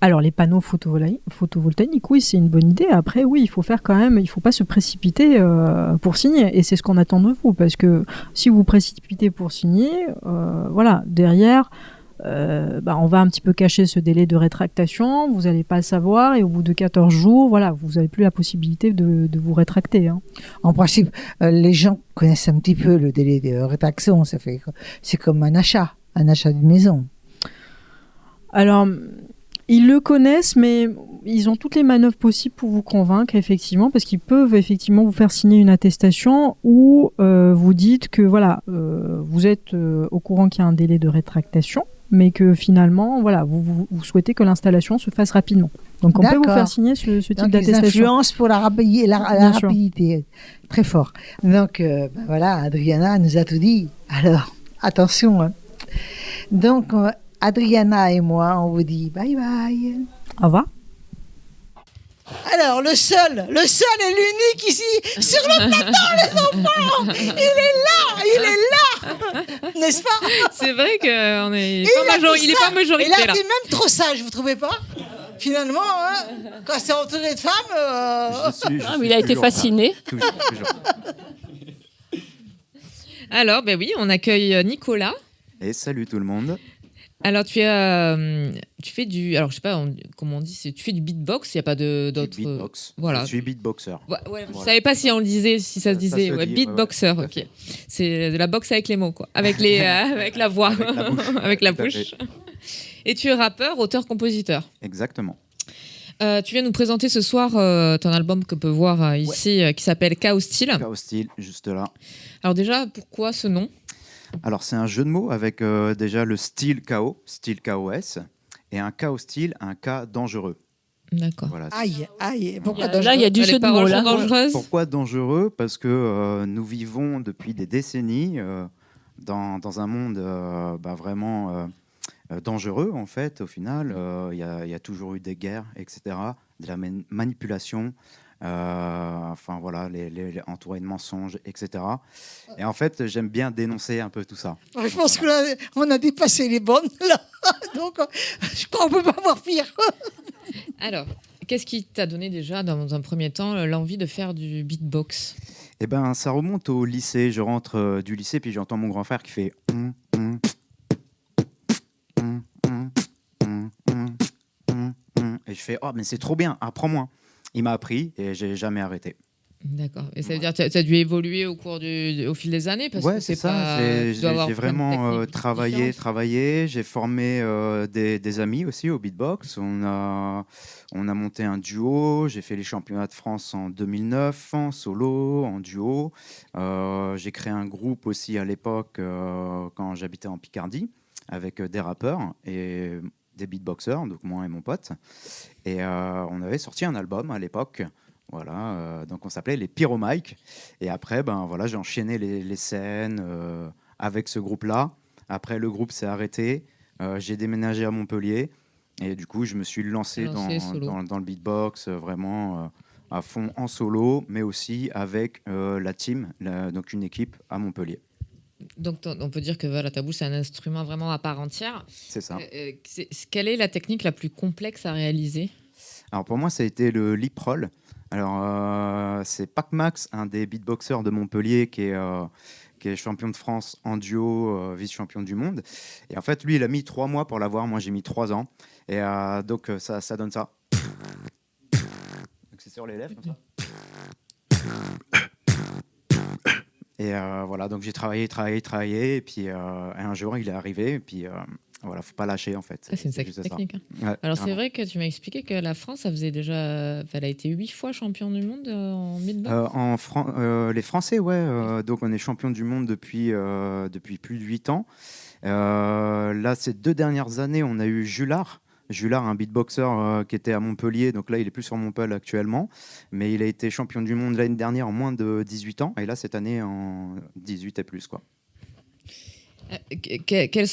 Alors, les panneaux photovoltaïques, oui, c'est une bonne idée. Après, oui, il faut pas se précipiter pour signer. Et c'est ce qu'on attend de vous. Parce que si vous vous précipitez pour signer, voilà, derrière, on va un petit peu cacher ce délai de rétractation. Vous n'allez pas le savoir. Et au bout de 14 jours, voilà, vous n'avez plus la possibilité de vous rétracter. Hein. En principe, les gens connaissent un petit peu le délai de rétraction. C'est comme un achat d'une maison. Alors... Ils le connaissent, mais ils ont toutes les manœuvres possibles pour vous convaincre, effectivement, parce qu'ils peuvent effectivement vous faire signer une attestation où vous dites que voilà, vous êtes au courant qu'il y a un délai de rétractation, mais que finalement, voilà, vous souhaitez que l'installation se fasse rapidement. Donc on peut vous faire signer ce type d'attestation. Ils influencent pour la rapidité, très fort. Donc voilà, Adriana nous a tout dit. Alors, attention. Hein. Donc... Adriana et moi, on vous dit bye bye. Au revoir. Alors, le seul et l'unique ici, sur le plateau, les enfants, il est là, n'est-ce pas? C'est vrai qu'il n'est pas majorité. Et là, il est même trop sage, vous trouvez pas? finalement, quand c'est entouré de femmes... il a été fasciné. Toujours. Alors, ben oui, on accueille Nicolas. Et salut tout le monde. Alors, tu fais du... Alors, je sais pas comment on dit, tu fais du beatbox, il n'y a pas d'autres... Beatbox. Voilà. Je suis beatboxer. Je ne savais pas si on le disait, si ça se disait. se dit, beatboxer, ok. C'est de la boxe avec les mots, quoi. Avec la voix, avec la bouche. Et tu es rappeur, auteur, compositeur. Exactement. Tu viens nous présenter ce soir ton album que peut voir ici, qui s'appelle Chaos Style. Chaos Style, juste là. Alors déjà, pourquoi ce nom ? Alors, c'est un jeu de mots avec déjà le style KO, style KOS, et un Chaos Style, un K dangereux. D'accord. Voilà. Aïe. Pourquoi Là, il y a du jeu de mots. Là. Pourquoi dangereux ? Parce que nous vivons depuis des décennies dans un monde vraiment dangereux, en fait. Au final, il y a toujours eu des guerres, etc., de la manipulation. Enfin voilà, les entourés de mensonges, etc. Et en fait, j'aime bien dénoncer un peu tout ça. Je pense qu'on a dépassé les bornes là, donc je crois qu'on peut pas voir pire. Alors, qu'est-ce qui t'a donné déjà, dans un premier temps, l'envie de faire du beatbox ? Eh ben, ça remonte au lycée. Je rentre du lycée, puis j'entends mon grand frère qui fait et je fais oh mais c'est trop bien, apprends-moi. Il m'a appris et j'ai jamais arrêté. D'accord. Et ça veut dire que tu as dû évoluer au fil des années parce que c'est ça. J'ai vraiment travaillé. J'ai formé des amis aussi au beatbox. On a monté un duo. J'ai fait les championnats de France en 2009, en solo, en duo. J'ai créé un groupe aussi à l'époque quand j'habitais en Picardie avec des rappeurs et des beatboxers, donc moi et mon pote. Et on avait sorti un album à l'époque. Voilà, donc on s'appelait les Pyromikes. Et après, j'ai enchaîné les scènes avec ce groupe-là. Après, le groupe s'est arrêté. J'ai déménagé à Montpellier. Et du coup, je me suis lancé dans le beatbox vraiment à fond en solo, mais aussi avec la team, donc une équipe à Montpellier. Donc, on peut dire que la taboule, c'est un instrument vraiment à part entière. C'est ça. Quelle est la technique la plus complexe à réaliser ? Alors, pour moi, ça a été le lip roll. Alors, c'est Pac Max, un des beatboxers de Montpellier qui est champion de France en duo, vice-champion du monde. Et en fait, lui, il a mis 3 mois pour l'avoir. Moi, j'ai mis 3 ans. Et donc, ça donne ça. Donc, c'est sur les lèvres, comme ça. Et voilà, donc j'ai travaillé. Et puis, un jour, il est arrivé. Et puis... Voilà, faut pas lâcher en fait. C'est une sacrée technique. Ouais, alors c'est vrai que tu m'as expliqué que la France, elle a été 8 fois champion du monde en beatbox. Les Français, ouais. Donc on est champion du monde depuis plus de 8 ans. Là, ces 2 dernières années, on a eu Julard, un beatboxer qui était à Montpellier. Donc là, il est plus sur Montpellier actuellement, mais il a été champion du monde l'année dernière en moins de 18 ans, et là cette année en 18 et plus, quoi. Quels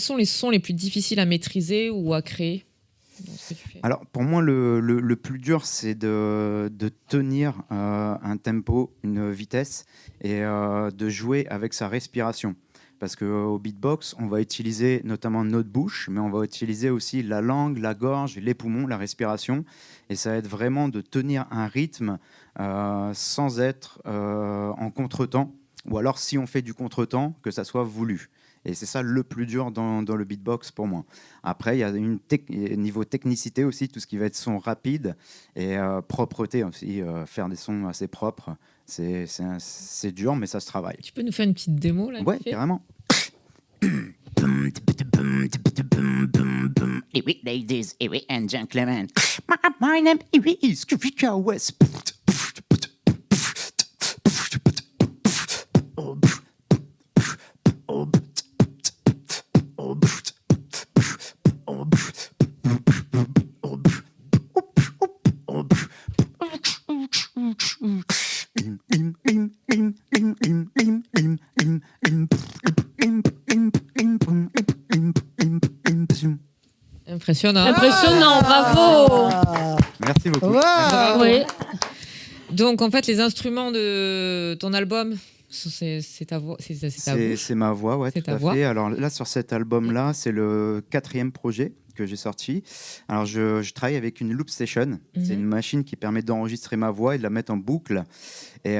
sont les sons les plus difficiles à maîtriser ou à créer dans ce que tu fais ? Alors, pour moi, le plus dur, c'est de tenir un tempo, une vitesse, et de jouer avec sa respiration. Parce qu'au beatbox, on va utiliser notamment notre bouche, mais on va utiliser aussi la langue, la gorge, les poumons, la respiration. Et ça aide vraiment de tenir un rythme sans être en contretemps. Ou alors, si on fait du contretemps, que ça soit voulu. Et c'est ça le plus dur dans le beatbox pour moi. Après, il y a niveau technicité aussi, tout ce qui va être son rapide et propreté aussi. Faire des sons assez propres, c'est dur, mais ça se travaille. Tu peux nous faire une petite démo là ? Ouais, carrément. Ladies and gentlemen, my name is Kurika West. Impressionnant, bravo. Merci beaucoup. Wow. Oui. Donc en fait, les instruments de ton album, c'est ta voix, c'est ma voix, ouais, tout à fait. Alors là, sur cet album-là, c'est le 4e projet que j'ai sorti. Alors, je travaille avec une Loop Station. C'est une machine qui permet d'enregistrer ma voix et de la mettre en boucle. Et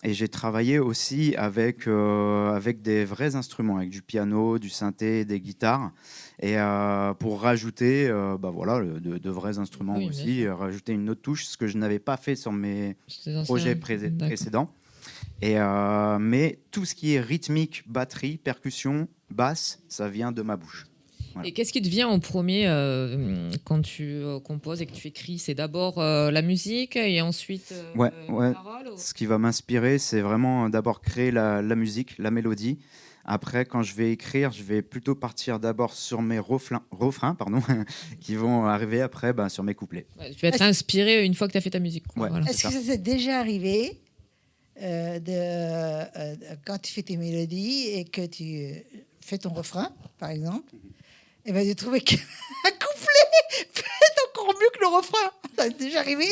j'ai travaillé aussi avec des vrais instruments, avec du piano, du synthé, des guitares. Et pour rajouter de vrais instruments aussi, rajouter une autre touche, ce que je n'avais pas fait sur mes projets précédents. Mais tout ce qui est rythmique, batterie, percussion, basse, ça vient de ma bouche. Voilà. Et qu'est-ce qui te vient en premier quand tu composes et que tu écris? C'est d'abord la musique et ensuite les paroles ou... Ce qui va m'inspirer, c'est vraiment d'abord créer la musique, la mélodie. Après, quand je vais écrire, je vais plutôt partir d'abord sur mes refrains qui vont arriver après sur mes couplets. Ouais, tu vas être inspiré une fois que tu as fait ta musique. Ouais, voilà. Est-ce que ça t'est déjà arrivé quand tu fais tes mélodies et que tu fais ton refrain, par exemple, et de trouver qu'un couplet fait encore mieux que le refrain? Ça t'est déjà arrivé?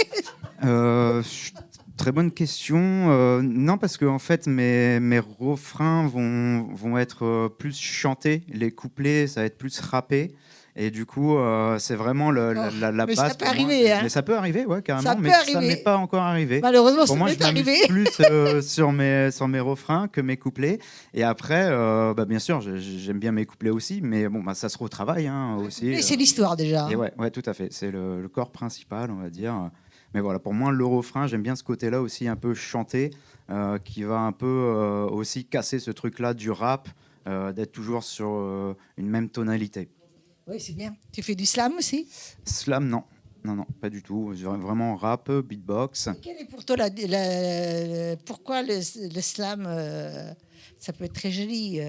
Très bonne question. Non, parce que en fait, mes refrains vont être plus chantés. Les couplets, ça va être plus rappé. Et du coup, c'est vraiment la base. Ça peut arriver, hein. Mais ça peut arriver, ouais, carrément. Ça mais peut ça arriver. m'est pas encore arrivé. Malheureusement, pour ça moi, m'est arrivé. Je m'amuse plus sur mes refrains que mes couplets. Et après, bien sûr, j'aime bien mes couplets aussi, mais bon, ça se retravaille aussi. Mais c'est l'histoire déjà. Et ouais, tout à fait. C'est le corps principal, on va dire. Mais voilà, pour moi, le refrain, j'aime bien ce côté-là aussi un peu chanté, qui va un peu aussi casser ce truc-là du rap, d'être toujours sur une même tonalité. Oui, c'est bien. Tu fais du slam aussi? Slam, non, pas du tout. Vraiment rap, beatbox. Quel est pour toi pourquoi le slam ça peut être très joli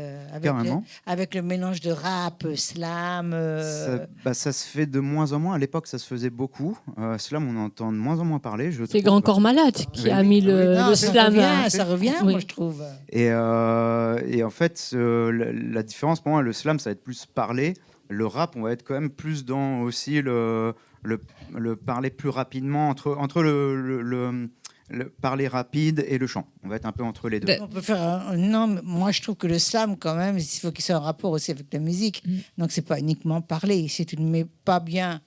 avec le mélange de rap, slam. Ça se fait de moins en moins. À l'époque, ça se faisait beaucoup. Slam, on entend de moins en moins parler. C'est Grand Corps Malade qui a mis le slam. Ça revient, moi je trouve. Et en fait, la différence pour moi, le slam, ça va être plus parler. Le rap, on va être quand même plus dans aussi le parler plus rapidement entre le parler rapide et le chant. On va être un peu entre les deux. On peut faire non, moi je trouve que le slam quand même, il faut qu'il soit en rapport aussi avec la musique. Donc c'est pas uniquement parler. Si tu ne mets pas bien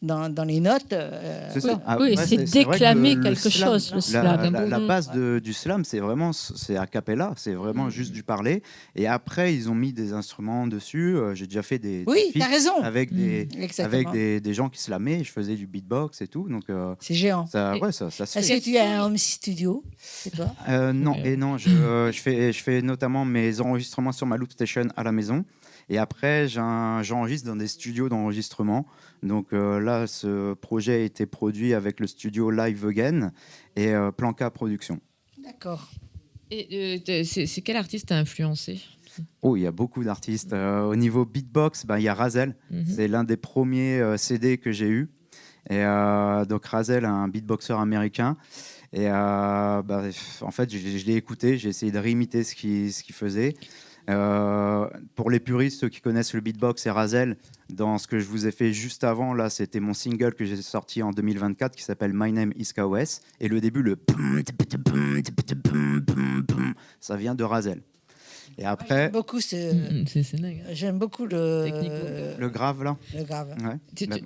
dans les notes. C'est ça. C'est déclamer quelque chose. Le slam. La base du slam, c'est a cappella, c'est vraiment juste du parler. Et après, ils ont mis des instruments dessus. J'ai déjà fait des t'as raison. Avec des gens qui slamaient. Je faisais du beatbox et tout. Donc c'est géant. Ça se fait. Est-ce que tu as un home studio? C'est toi? Non, je fais notamment mes enregistrements sur ma Loop Station à la maison. Et après, j'enregistre dans des studios d'enregistrement. Donc là, ce projet a été produit avec le studio Live Again et Planca Productions. D'accord. Et c'est quel artiste t'a influencé? Oh, il y a beaucoup d'artistes. Au niveau beatbox, il y a Rahzel. C'est l'un des premiers CD que j'ai eu. Et donc Rahzel, un beatboxer américain. Et en fait, je l'ai écouté. J'ai essayé de réimiter ce qu'il faisait. Pour les puristes, ceux qui connaissent le beatbox et Rahzel, dans ce que je vous ai fait juste avant, là, c'était mon single que j'ai sorti en 2024 qui s'appelle My Name is KOS. Et le début, ça vient de Rahzel. Et après, j'aime beaucoup le grave là. Le grave. Ouais.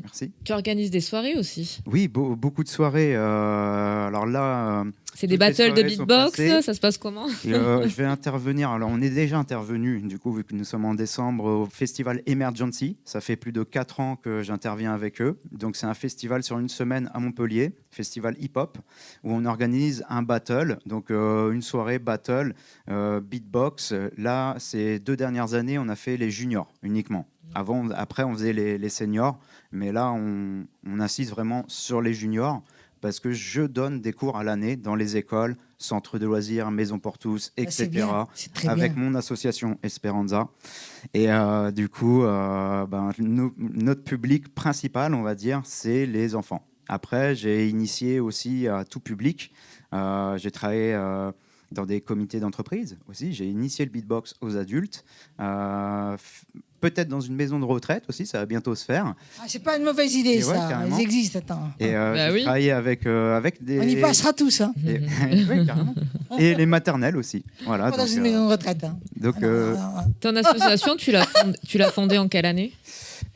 Merci. Tu organises des soirées aussi? Oui, beaucoup de soirées. Alors là, c'est des battles de beatbox. Ça se passe comment? Je vais intervenir. Alors on est déjà intervenu. Du coup, vu que nous sommes en décembre, au festival Emergency. Ça fait plus de 4 ans que j'interviens avec eux. Donc c'est un festival sur une semaine à Montpellier, festival hip-hop, où on organise un battle. Donc une soirée battle beatbox. Là, ces 2 dernières années, on a fait les juniors uniquement. Après, on faisait les seniors, mais là, on insiste vraiment sur les juniors parce que je donne des cours à l'année dans les écoles, centres de loisirs, maisons pour tous, etc. Avec mon association Esperanza. Et du coup, notre public principal, on va dire, c'est les enfants. Après, j'ai initié aussi à tout public. J'ai travaillé dans des comités d'entreprise aussi. J'ai initié le beatbox aux adultes. Peut-être dans une maison de retraite aussi, ça va bientôt se faire. C'est pas une mauvaise idée, ça. Ils existent, attends. Et j'ai travaillé avec des... On y passera tous. Hein. Oui, carrément. Et les maternelles aussi. Voilà, pas dans une maison de retraite. Hein. Donc, ton association, tu l'as fondée en quelle année?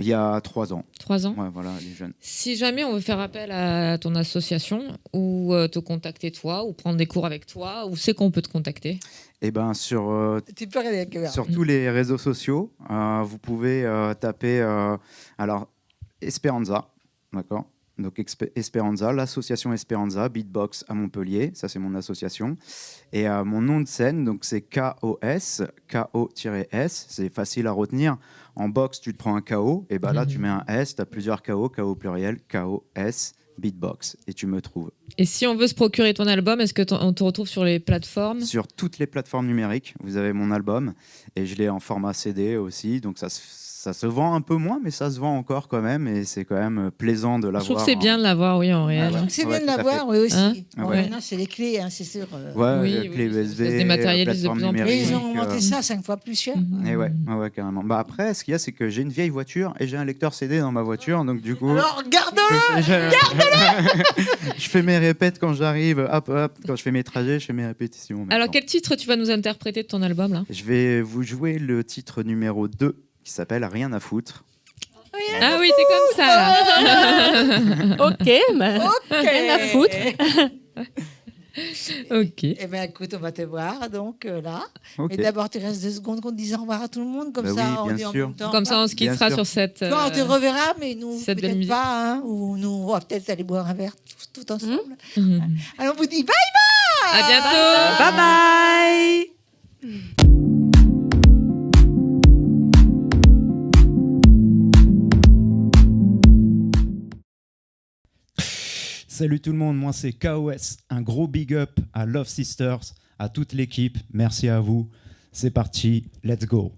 Il y a 3 ans. 3 ans. Ouais, voilà, les jeunes. Si jamais on veut faire appel à ton association ou te contacter toi ou prendre des cours avec toi, où c'est qu'on peut te contacter? Eh ben sur tous les réseaux sociaux, vous pouvez taper alors Esperanza, d'accord. Donc Esperanza, l'association Esperanza, Beatbox à Montpellier, ça c'est mon association. Et mon nom de scène, donc c'est KOS, KO-S, c'est facile à retenir. En box, tu te prends un KO, et ben là tu mets un S, tu as plusieurs KO, KO pluriel, KOS, Beatbox, et tu me trouves. Et si on veut se procurer ton album, est-ce qu'on te retrouve sur les plateformes? Sur toutes les plateformes numériques, vous avez mon album, et je l'ai en format CD aussi, donc ça se vend un peu moins, mais ça se vend encore quand même, et c'est quand même plaisant de l'avoir. Je trouve que c'est bien de l'avoir, oui, en réel. C'est bien de l'avoir, oui, aussi. Maintenant, c'est les clés, c'est sûr. Les clés USB, ça se dématérialise de plus en plus. Et ils ont augmenté ça 5 fois plus cher. Et ouais, carrément. Bah après, ce qu'il y a, c'est que j'ai une vieille voiture et j'ai un lecteur CD dans ma voiture, donc du coup... Alors, garde-le. Je fais mes répètes quand j'arrive, hop, quand je fais mes trajets, je fais mes répétitions. Maintenant. Alors, quel titre tu vas nous interpréter de ton album, là? Je vais vous jouer le titre numéro 2, qui s'appelle Rien à foutre. Ah oui, t'es comme ça, là. Ok, rien à foutre. Ok. Eh bien, écoute, on va te voir, donc, là. Okay. Mais d'abord, tu restes 2 secondes qu'on te dise au revoir à tout le monde, comme ça, oui, on dit en même temps. Comme ça, on se quittera sur cette... on te reverra, mais nous, cette belle peut-être musique. pas, hein, ou nous, on va peut-être aller boire un verre tout ensemble. Alors, on vous dit bye bye. À bientôt. Bye bye. Salut tout le monde, moi c'est KOS. Un gros big up à Love Sisters, à toute l'équipe. Merci à vous. C'est parti, let's go.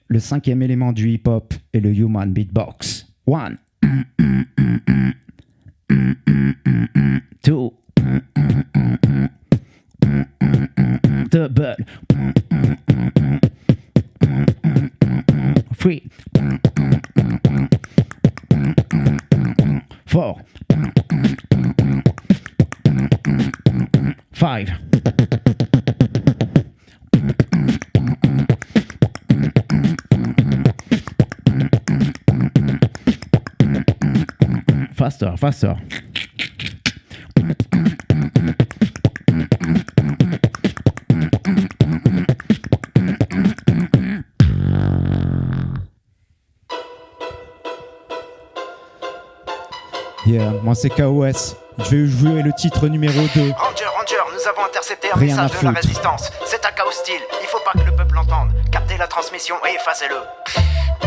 Le 5e élément du hip-hop est le human beatbox. 1, 2, double, 3, 4, 5. Faster, faster. Yeah, moi c'est KOS. Je vais jouer le titre numéro 2. Ranger, nous avons intercepté un Rien message de la résistance. C'est un cas hostile, il faut pas que le peuple entende. Captez la transmission et effacez-le.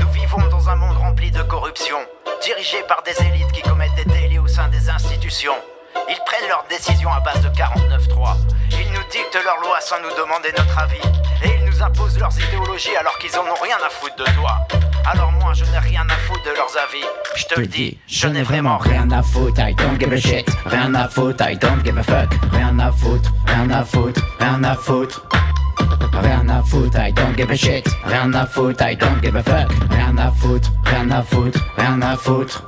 Nous vivons dans un monde rempli de corruption, dirigé par des élites qui commettent des délits au sein des institutions. Ils prennent leurs décisions à base de 49.3. Ils nous dictent leurs lois sans nous demander notre avis. Et ils nous imposent leurs idéologies alors qu'ils en ont rien à foutre de toi. Alors moi je n'ai rien à foutre de leurs avis. Je te le dis, je n'ai vraiment rien à foutre. I don't give a shit. Rien à foutre, I don't give a fuck. Rien à foutre, rien à foutre, rien à foutre. Rien à foutre, I don't give a shit. Rien à foutre, I don't give a fuck. Rien à foutre, rien à foutre, rien à foutre.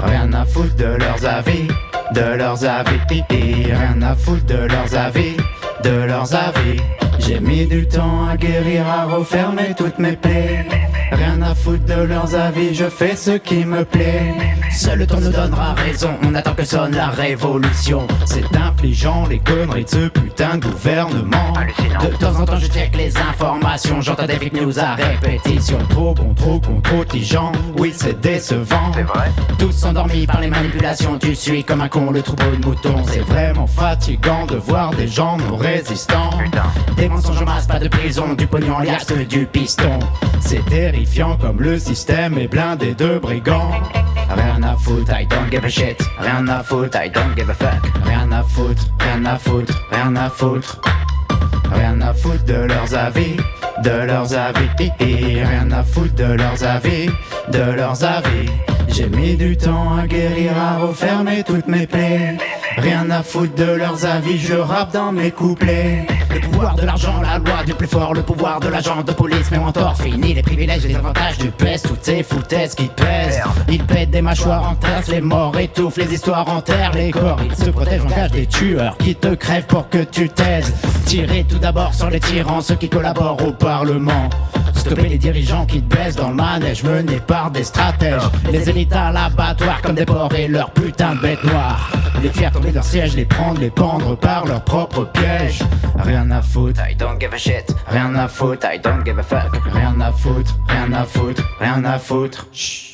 Rien à foutre de leurs avis, de leurs avis. Rien à foutre de leurs avis, de leurs avis. J'ai mis du temps à guérir, à refermer toutes mes plaies. Rien à foutre de leurs avis, je fais ce qui me plaît. Seul le temps nous donnera raison, on attend que sonne la révolution. C'est infligeant les conneries de ce putain de gouvernement. Hallucinant. De temps en temps je check les informations, j'entends des fake news à répétition. Trop bon, trop con, trop tigeant, oui c'est décevant. C'est vrai. Tous endormis par les manipulations, tu suis comme un con le troupeau de moutons. C'est vraiment fatigant de voir des gens non résistants. Putain. Des mensonges en masse, pas de prison, du pognon en liasse, du piston. C'est terrifiant comme le système est blindé de brigands. Rien à foutre, I don't give a shit. Rien à foutre, I don't give a fuck. Rien à foutre, rien à foutre, rien à foutre. Rien à foutre de leurs avis, de leurs avis. Rien à foutre de leurs avis, de leurs avis. J'ai mis du temps à guérir, à refermer toutes mes plaies. Rien à foutre de leurs avis, je rappe dans mes couplets. Le pouvoir de l'argent, la loi du plus fort, le pouvoir de l'agent de police, mais en tort. Fini les privilèges et les avantages du pèse, toutes ces foutaises qui pèsent. Ils pètent des mâchoires en terre, les morts étouffent, les histoires enterrent les corps. Ils se protègent en cage des tueurs qui te crèvent pour que tu taises. Tirez tout d'abord sur les tyrans, ceux qui collaborent au Parlement. Stopper les dirigeants qui te baissent dans le manège menés par des stratèges. Les élites à l'abattoir comme des porcs et leurs putains de bêtes noires. Les faire tomber de leur siège, les prendre, les pendre par leur propre piège. Rien à foutre, I don't give a shit. Rien à foutre, I don't give a fuck. Rien à foutre, rien à foutre, rien à foutre. Chut.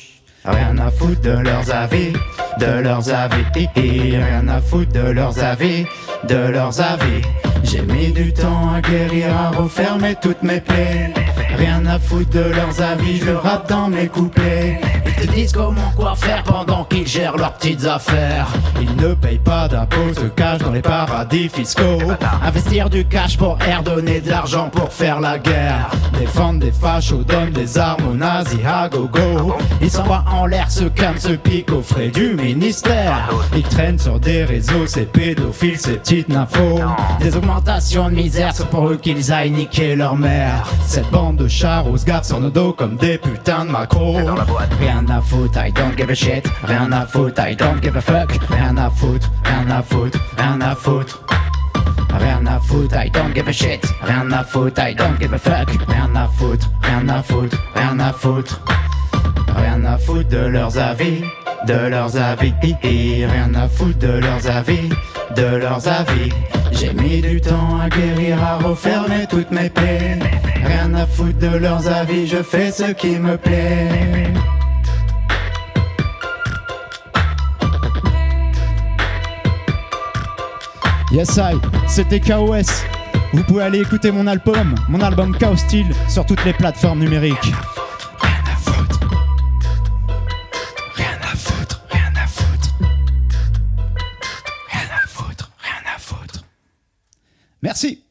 Rien à foutre de leurs avis, de leurs avis. Rien à foutre de leurs avis, de leurs avis. J'ai mis du temps à guérir, à refermer toutes mes plaies. Rien à foutre de leurs avis, je rappe dans mes couplets. Ils te disent comment quoi faire pendant qu'ils gèrent leurs petites affaires. Ils ne payent pas d'impôts, se cachent dans les paradis fiscaux. Investir du cash pour air, donner de l'argent pour faire la guerre. Défendre des fachos, donnent des armes aux nazis à gogo. Ils s'envoient en l'air, se calment, se piquent aux frais du ministère. Ils traînent sur des réseaux, ces pédophiles, ces petites nymphos. Des augmentations de misère, c'est pour eux qu'ils aillent niquer leur mère. Cette bande de charros se gavent sur nos dos comme des putains de macros. Rien à foutre, I don't give a shit. Rien à foutre, I don't give a fuck. Rien à foutre, rien à foutre, rien à foutre. Rien à foutre, I don't give a shit. Rien à foutre, I don't give a fuck. Rien à foutre, rien à foutre, rien à foutre. Rien à foutre de leurs avis, de leurs avis. Rien à foutre de leurs avis, de leurs avis. J'ai mis du temps à guérir, à refermer toutes mes plaies. Rien à foutre de leurs avis, je fais ce qui me plaît. Yes I, c'était KOS. Vous pouvez aller écouter mon album Chaos Style sur toutes les plateformes numériques. Merci.